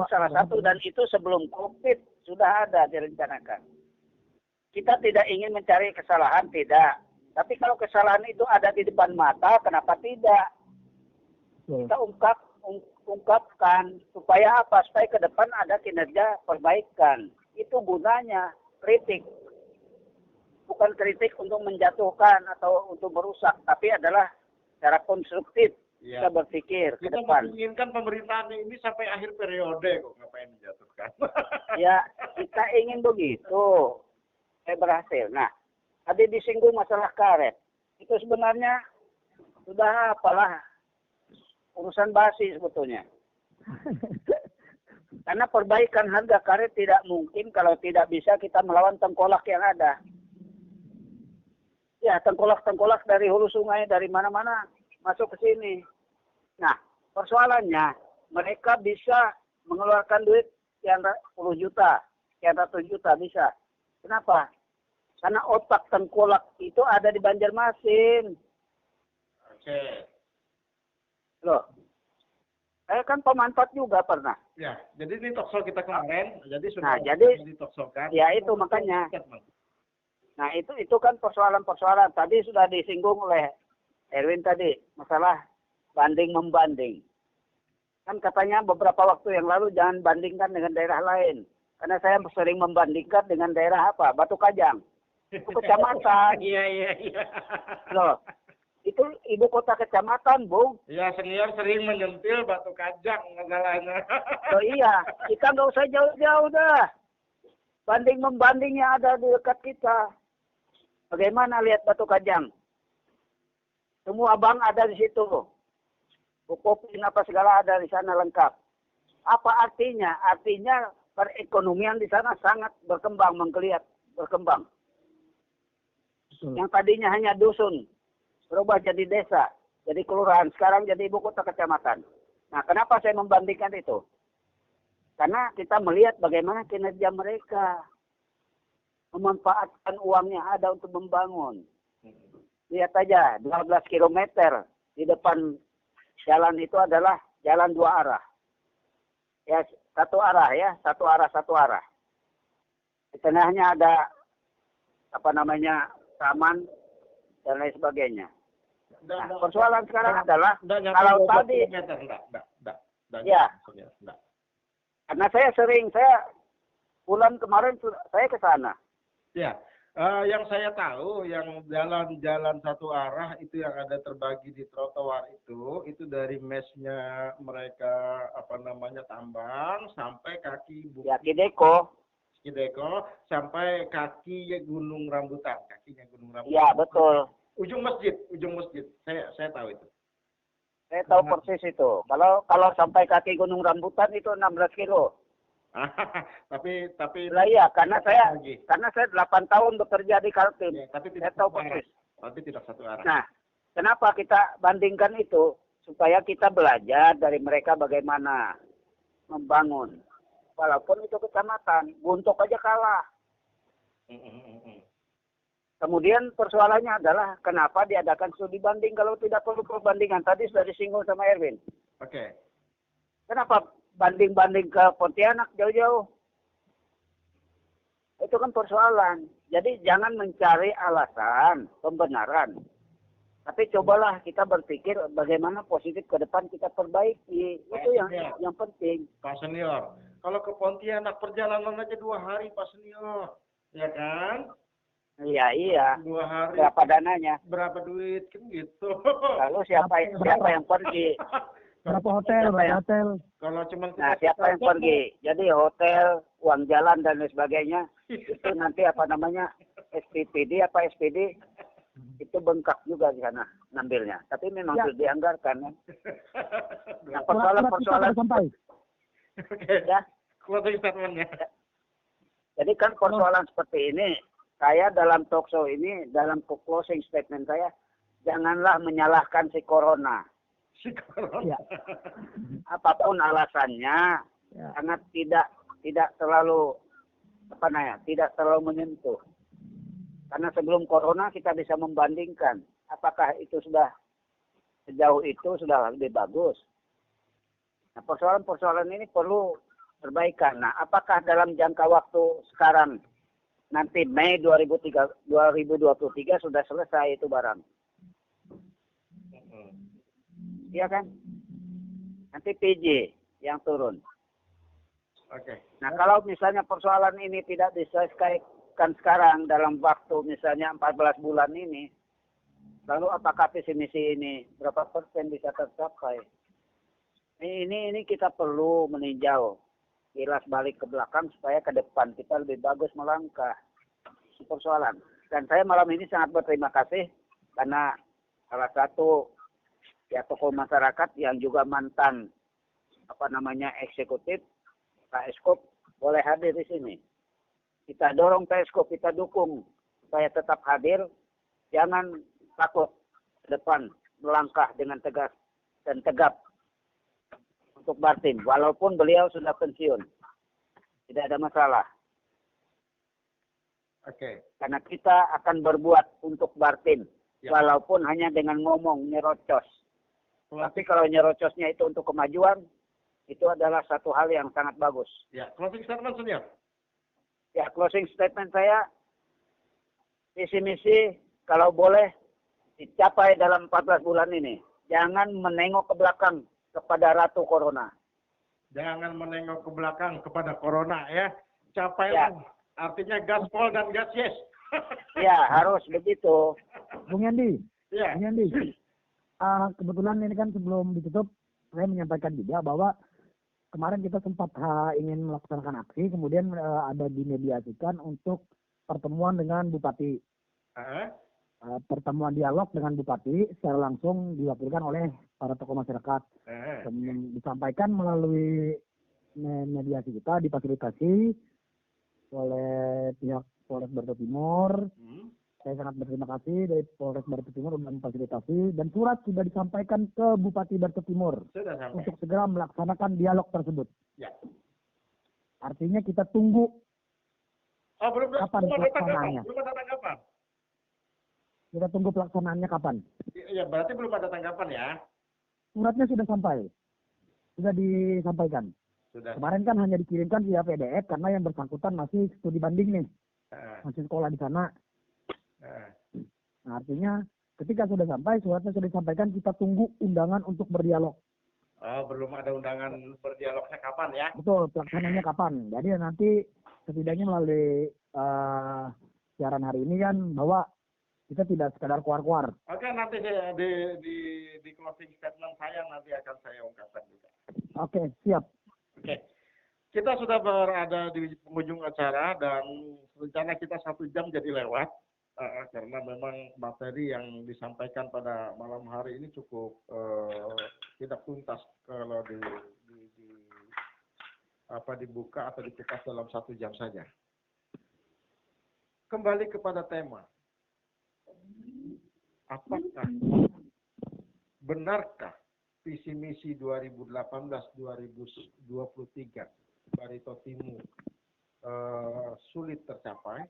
Salah satu, dan itu sebelum COVID sudah ada direncanakan. Kita tidak ingin mencari kesalahan, tidak. Tapi kalau kesalahan itu ada di depan mata, kenapa tidak? Kita ungkapkan supaya apa? Supaya ke depan ada kinerja perbaikan. Itu gunanya kritik. Bukan kritik untuk menjatuhkan atau untuk merusak, tapi adalah secara konstruktif Ya. kita berpikir ke Kita depan. menginginkan pemerintahan ini sampai akhir periode kok, ngapain menjatuhkan? Ya, kita ingin begitu. Saya berhasil. Nah, tadi disinggung masalah karet. Itu sebenarnya sudah apalah urusan basi sebetulnya. Karena perbaikan harga karet tidak mungkin kalau tidak bisa kita melawan tengkolak yang ada. Ya, tengkolak-tengkolak dari hulu sungai, dari mana-mana masuk ke sini. Nah, persoalannya mereka bisa mengeluarkan duit sekian 10 juta, sekian ratus juta bisa. Kenapa? Karena otak tengkolak itu ada di Banjarmasin. Oke. Loh, saya kan pemanfaat juga pernah. Ya, jadi ini talkshow kita kemarin, jadi Nah, sudah jadi ditalkshow-kan. ya itu makanya. Nah, itu kan persoalan-persoalan. Tadi sudah disinggung oleh Erwin tadi, masalah banding-membanding. Kan katanya beberapa waktu yang lalu jangan bandingkan dengan daerah lain. Karena saya sering membandingkan dengan daerah apa? Batu Kajang. Itu kecamatan. Iya. Loh, itu ibu kota kecamatan, Bung. Ya, senior sering menyentil Batu Kajang masalahnya. Oh iya, kita nggak usah jauh-jauh dah. Banding-membanding yang ada di dekat kita. Bagaimana lihat Batu Kajang? Semua bank ada di situ. Bukopin apa segala ada di sana lengkap. Apa artinya? Artinya perekonomian di sana sangat berkembang, menggeliat, berkembang. Yang tadinya hanya dusun, berubah jadi desa, jadi kelurahan, sekarang jadi ibu kota kecamatan. Nah, kenapa saya membandingkan itu? Karena kita melihat bagaimana kinerja mereka memanfaatkan uang yang ada untuk membangun. Lihat aja, 12 kilometer di depan jalan itu adalah jalan dua arah. Ya, satu arah ya, satu arah. Di tengahnya ada taman dan lain sebagainya. Nah, persoalan sekarang adalah kalau tadi ya, karena saya bulan kemarin saya ke sana. Ya, yang saya tahu yang jalan-jalan satu arah itu yang ada terbagi di trotoar itu dari mesnya mereka tambang sampai kaki Ya, Kideko sampai kakinya Gunung Rambutan. Ya, betul. Ujung masjid. Saya tahu itu. Saya tahu persis itu. Kalau sampai kaki Gunung Rambutan itu 16 kilo. tapi lah iya, karena saya 8 tahun bekerja di Kaltim. Ya, tapi saya tahu persis. Tapi tidak satu arah. Nah, kenapa kita bandingkan itu? Supaya kita belajar dari mereka bagaimana membangun. Walaupun itu kecamatan, Buntok aja kalah. Kemudian persoalannya adalah kenapa diadakan studi banding kalau tidak perlu perbandingan. Tadi sudah disinggung sama Erwin. Oke. Kenapa banding-banding ke Pontianak jauh-jauh? Itu kan persoalan. Jadi jangan mencari alasan, pembenaran. Tapi cobalah kita berpikir bagaimana positif ke depan kita perbaiki. Itu yang penting. Pak Senior, kalau ke Pontianak perjalanan aja 2 hari Pak Senior. Ya kan? Iya. 2 hari. Berapa dananya? Berapa duit kan gitu. Lalu siapa yang pergi? Berapa hotel? Kalau cuma siapa yang pergi? Jadi hotel, uang jalan dan lain sebagainya itu nanti SPPD itu bengkak juga di sana ngambilnya. Tapi memang sudah dianggarkan kan. Nah, persoalan sampai. Oke. Ya. Closing statement-nya. Jadi kan persoalan seperti ini, saya dalam talk show ini, dalam closing statement saya, janganlah menyalahkan si corona. Ya. Apapun alasannya, sangat tidak terlalu tidak terlalu menyentuh. Karena sebelum corona kita bisa membandingkan apakah itu sudah sejauh itu sudah lebih bagus. Nah, persoalan-persoalan ini perlu perbaikan. Nah, apakah dalam jangka waktu sekarang nanti Mei 2023 sudah selesai itu barang? Iya kan? Nanti PJ yang turun. Oke. Nah, kalau misalnya persoalan ini tidak diselesaikan sekarang dalam waktu misalnya 14 bulan ini, lalu apakah visi misi ini berapa persen bisa tercapai? Ini kita perlu meninjau, kilas balik ke belakang supaya ke depan kita lebih bagus melangkah. Persoalan. Dan saya malam ini sangat berterima kasih karena salah satu tokoh masyarakat yang juga mantan eksekutif Pak Eskop boleh hadir di sini. Kita dorong Pak Eskop, kita dukung supaya tetap hadir. Jangan takut ke depan melangkah dengan tegas dan tegap untuk Bartim. Walaupun beliau sudah pensiun, tidak ada masalah. Oke. Karena kita akan berbuat untuk Bartim, walaupun hanya dengan ngomong nyerocos. Tapi kalau nyerocosnya itu untuk kemajuan, itu adalah satu hal yang sangat bagus. Ya, closing statement Senior. Ya, closing statement saya, visi misi kalau boleh dicapai dalam 14 bulan ini. Jangan menengok ke belakang kepada Ratu Corona. Jangan menengok ke belakang kepada Corona ya. Capailah. Ya. Artinya gaspol dan gas yes. Ya, harus begitu. Bung Yandi. Ya. Bung Yandi. Kebetulan ini kan sebelum ditutup, saya menyampaikan juga bahwa kemarin kita sempat ingin melaksanakan aksi, kemudian ada dimediasikan untuk pertemuan dengan Bupati. Pertemuan dialog dengan Bupati secara langsung diwakilkan oleh para tokoh masyarakat. Disampaikan melalui mediasi kita, difasilitasi oleh pihak Polres Barito Timur, Saya sangat berterima kasih dari Polres Barito Timur sudah memfasilitasi dan surat sudah disampaikan ke Bupati Barito Timur Sudah sampai. untuk segera melaksanakan dialog tersebut. Ya. Artinya kita tunggu Oh, belum Kapan belum ada tanggapan. pelaksanaannya? Belum ada tanggapan. kita tunggu pelaksanaannya kapan. Ya, berarti belum ada tanggapan ya. Suratnya sudah sampai, sudah disampaikan. Sudah. Kemarin kan hanya dikirimkan via PDF karena yang bersangkutan masih studi banding nih, Nah, masih sekolah di sana. nah. Nah, artinya ketika sudah sampai, suratnya sudah disampaikan, kita tunggu undangan untuk berdialog. Oh, belum ada undangan berdialognya kapan ya? Betul, pelaksananya kapan. Jadi nanti setidaknya melalui siaran hari ini kan bahwa kita tidak sekadar keluar-keluar. Oke, nanti saya di closing statement saya nanti akan saya ungkapkan juga. Oke, siap. Oke. Kita sudah berada di penghujung acara dan rencana kita 1 jam jadi lewat karena memang materi yang disampaikan pada malam hari ini cukup tidak tuntas kalau dibuka atau dikupas dalam 1 jam saja. Kembali kepada tema. Apakah benarkah visi misi 2018-2023 Barito Timur sulit tercapai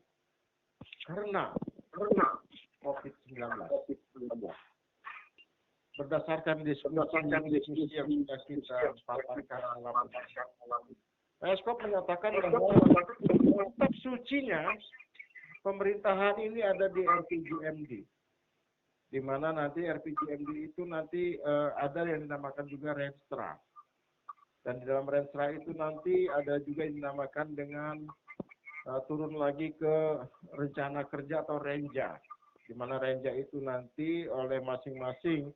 karena COVID-19? Berdasarkan diskusi yang sudah kita paparkan dalam Peskop menyatakan bahwa kitab sucinya pemerintahan ini ada di RPJMD, di mana nanti RPJMD itu nanti ada yang dinamakan juga Renstra, dan di dalam Renstra itu nanti ada juga yang dinamakan dengan turun lagi ke rencana kerja atau Renja, di mana Renja itu nanti oleh masing-masing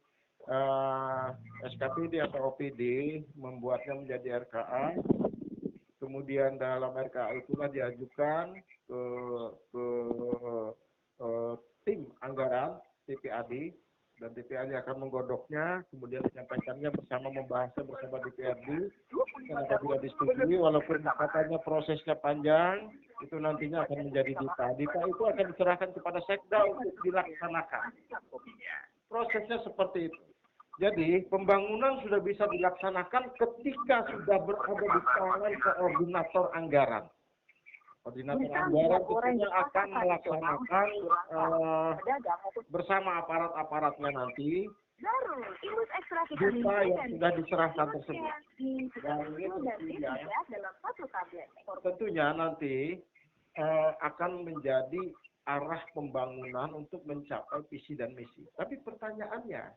SKPD atau OPD membuatnya menjadi RKA. Kemudian dalam RKA itulah diajukan ke tim anggaran TPAD, dan TPAD akan menggodoknya, kemudian menyampaikannya membahasnya bersama DPRD, dan apabila disetujui, walaupun katanya prosesnya panjang, itu nantinya akan menjadi DIPA. DIPA itu akan diserahkan kepada Sekda untuk dilaksanakan. Prosesnya seperti itu. Jadi pembangunan sudah bisa dilaksanakan ketika sudah berada di tangan koordinator anggaran. Koordinator anggaran tentunya akan melaksanakan bersama aparat-aparatnya nanti DIPA yang sudah diserahkan tersebut. Dan ini tentunya nanti akan menjadi arah pembangunan untuk mencapai visi dan misi. Tapi pertanyaannya,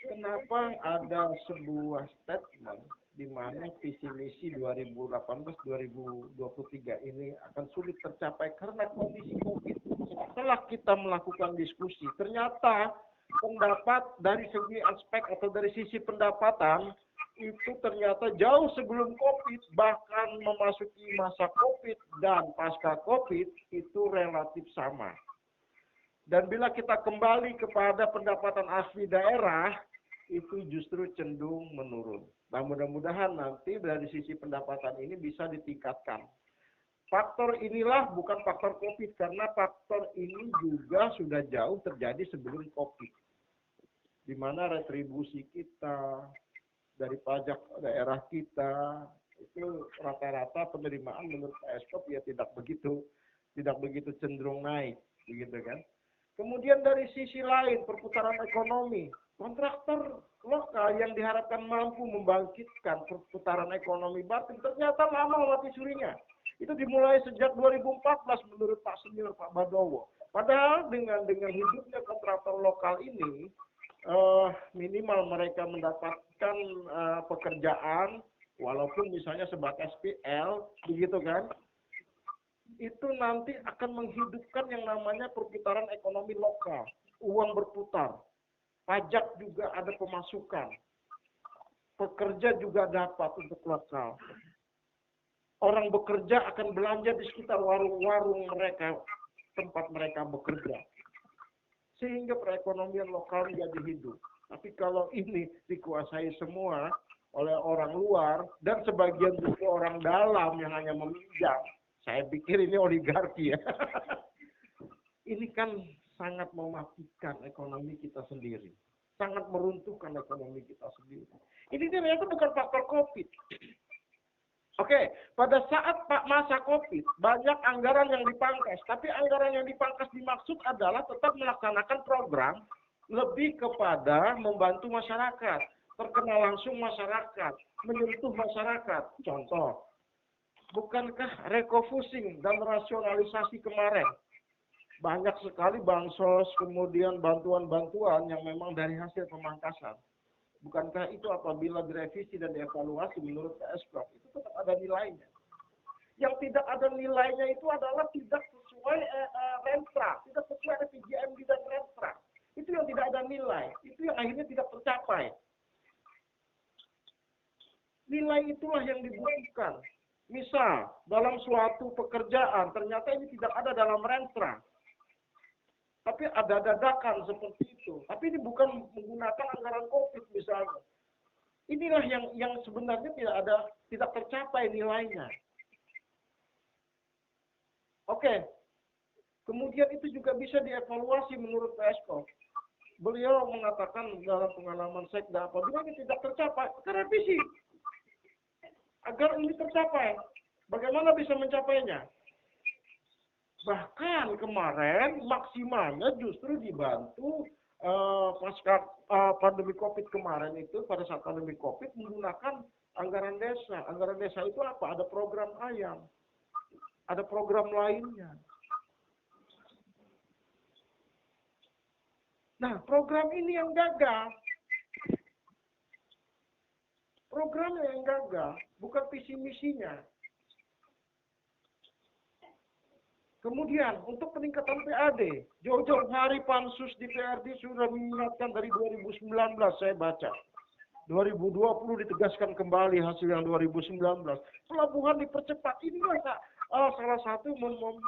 kenapa ada sebuah statement di mana visi misi 2018-2023 ini akan sulit tercapai karena kondisi COVID? Setelah kita melakukan diskusi, ternyata pendapat dari segi aspek atau dari sisi pendapatan itu ternyata jauh sebelum COVID, bahkan memasuki masa COVID dan pasca COVID itu relatif sama. Dan bila kita kembali kepada pendapatan asli daerah, itu justru cenderung menurun. Nah, mudah-mudahan nanti dari sisi pendapatan ini bisa ditingkatkan. Faktor inilah bukan faktor COVID, karena faktor ini juga sudah jauh terjadi sebelum COVID. Di mana retribusi kita dari pajak daerah kita, itu rata-rata penerimaan menurut Peskop ya tidak begitu cenderung naik, begitu kan. Kemudian dari sisi lain, perputaran ekonomi, kontraktor lokal yang diharapkan mampu membangkitkan perputaran ekonomi Batin ternyata lama mati surinya. Itu dimulai sejak 2014 menurut Pak Senior Pak Badowo. Padahal dengan hidupnya kontraktor lokal ini, minimal mereka mendapatkan pekerjaan, walaupun misalnya sebatas PL, begitu kan. Itu nanti akan menghidupkan yang namanya perputaran ekonomi lokal. Uang berputar. Pajak juga ada pemasukan. Pekerja juga dapat untuk lokal. Orang bekerja akan belanja di sekitar warung-warung mereka, tempat mereka bekerja. Sehingga perekonomian lokal menjadi hidup. Tapi kalau ini dikuasai semua oleh orang luar, dan sebagian juga orang dalam yang hanya meminjam, saya pikir ini oligarki ya. ini kan sangat mematikan ekonomi kita sendiri. Sangat meruntuhkan ekonomi kita sendiri. Ini ternyata bukan faktor COVID. Oke, pada saat masa COVID, banyak anggaran yang dipangkas. Tapi anggaran yang dipangkas dimaksud adalah tetap melaksanakan program lebih kepada membantu masyarakat, terkenal langsung masyarakat, menyentuh masyarakat. Contoh, bukankah refocusing dan rasionalisasi kemarin? Banyak sekali bansos, kemudian bantuan-bantuan yang memang dari hasil pemangkasan. Bukankah itu apabila direvisi dan dievaluasi menurut PSPOK, itu tetap ada nilainya. Yang tidak ada nilainya itu adalah tidak sesuai Renstra, tidak sesuai RPJMD dan Renstra. Itu yang tidak ada nilai, itu yang akhirnya tidak tercapai. Nilai itulah yang dibutuhkan. Misal, dalam suatu pekerjaan, ternyata ini tidak ada dalam Renstra. Tapi ada dadakan seperti itu. Tapi ini bukan menggunakan anggaran COVID misalnya. Inilah yang sebenarnya tidak tercapai nilainya. Oke. Kemudian itu juga bisa dievaluasi menurut PSPOK. Beliau mengatakan dalam pengalaman sekda, apabila ini tidak tercapai, maka revisi. Agar ini tercapai. Bagaimana bisa mencapainya? Bahkan kemarin maksimalnya justru dibantu pasca pandemi COVID kemarin itu, pada saat pandemi COVID menggunakan anggaran desa. Anggaran desa itu apa? Ada program ayam, ada program lainnya. Nah, program ini yang gagal. Programnya yang gagal, bukan visi misinya. Kemudian, untuk peningkatan PAD, jauh-jauh hari Pansus di PRD sudah mengingatkan dari 2019, saya baca. 2020 ditegaskan kembali hasil yang 2019. Pelabuhan dipercepat. Inilah salah satu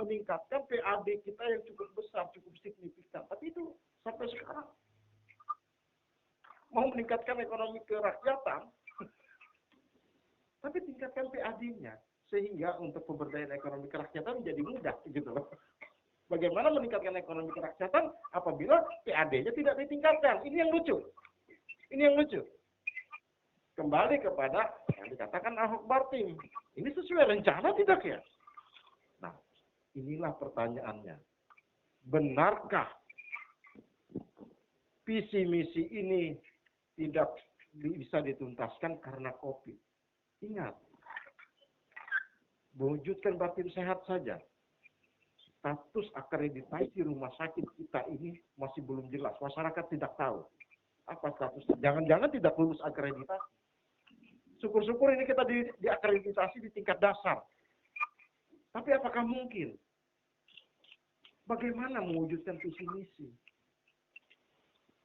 meningkatkan PAD kita yang cukup besar, cukup signifikan. Tapi itu sampai sekarang mau meningkatkan ekonomi kerakyatan, tapi tingkatkan PAD-nya. Sehingga untuk pemberdayaan ekonomi kerakyatan menjadi mudah, gitu loh. Bagaimana meningkatkan ekonomi kerakyatan apabila PAD-nya tidak ditingkatkan? Ini yang lucu. Ini yang lucu. Kembali kepada yang dikatakan Ahok Bartim. Ini sesuai rencana tidak ya? Nah, inilah pertanyaannya. Benarkah visi misi ini tidak bisa dituntaskan karena COVID? Ingat, mewujudkan Bartim sehat saja. Status akreditasi rumah sakit kita ini masih belum jelas. Masyarakat tidak tahu apa statusnya. Jangan-jangan tidak lulus akreditasi. Syukur-syukur ini kita diakreditasi di tingkat dasar. Tapi apakah mungkin? Bagaimana mewujudkan visi misi?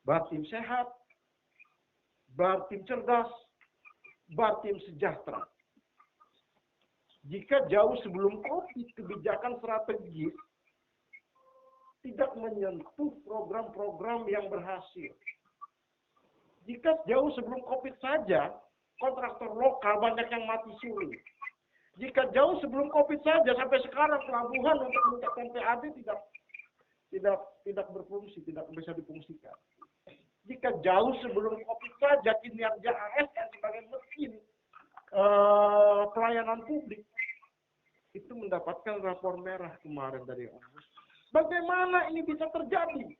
Bartim sehat, Bartim cerdas, Bartim sejahtera. Jika jauh sebelum COVID, kebijakan strategis tidak menyentuh program-program yang berhasil. Jika jauh sebelum COVID saja, kontraktor lokal banyak yang mati suri. Jika jauh sebelum COVID saja, sampai sekarang pelabuhan untuk meningkatkan PAD tidak berfungsi, tidak bisa difungsikan. Jika jauh sebelum COVID saja, kinerja ASN sebagai mesin pelayanan publik itu mendapatkan rapor merah kemarin dari Ombudsman. Bagaimana ini bisa terjadi?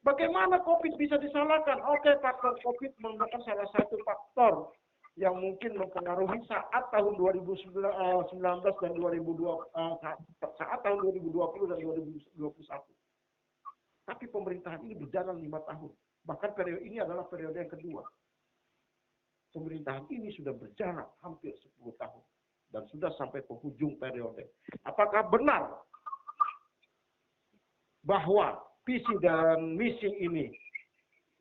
Bagaimana COVID bisa disalahkan? Oke, faktor COVID merupakan salah satu faktor yang mungkin mempengaruhi saat tahun 2019 dan 2020, saat tahun 2020 dan 2021. Tapi pemerintahan ini berjalan 5 tahun. Bahkan periode ini adalah periode yang kedua. Pemerintahan ini sudah berjalan hampir 10 tahun. Dan sudah sampai penghujung periode. Apakah benar bahwa visi dan misi ini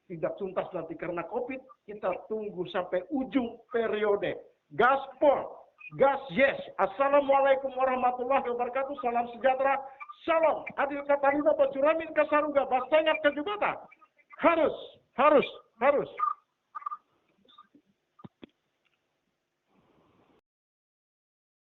tidak tuntas nanti karena COVID? Kita tunggu sampai ujung periode. Gaspol, gas yes. Assalamualaikum warahmatullahi wabarakatuh. Salam sejahtera. Salam. Adil Katarina Bacuramin Kasaruga. Basengat Kejubata. Harus.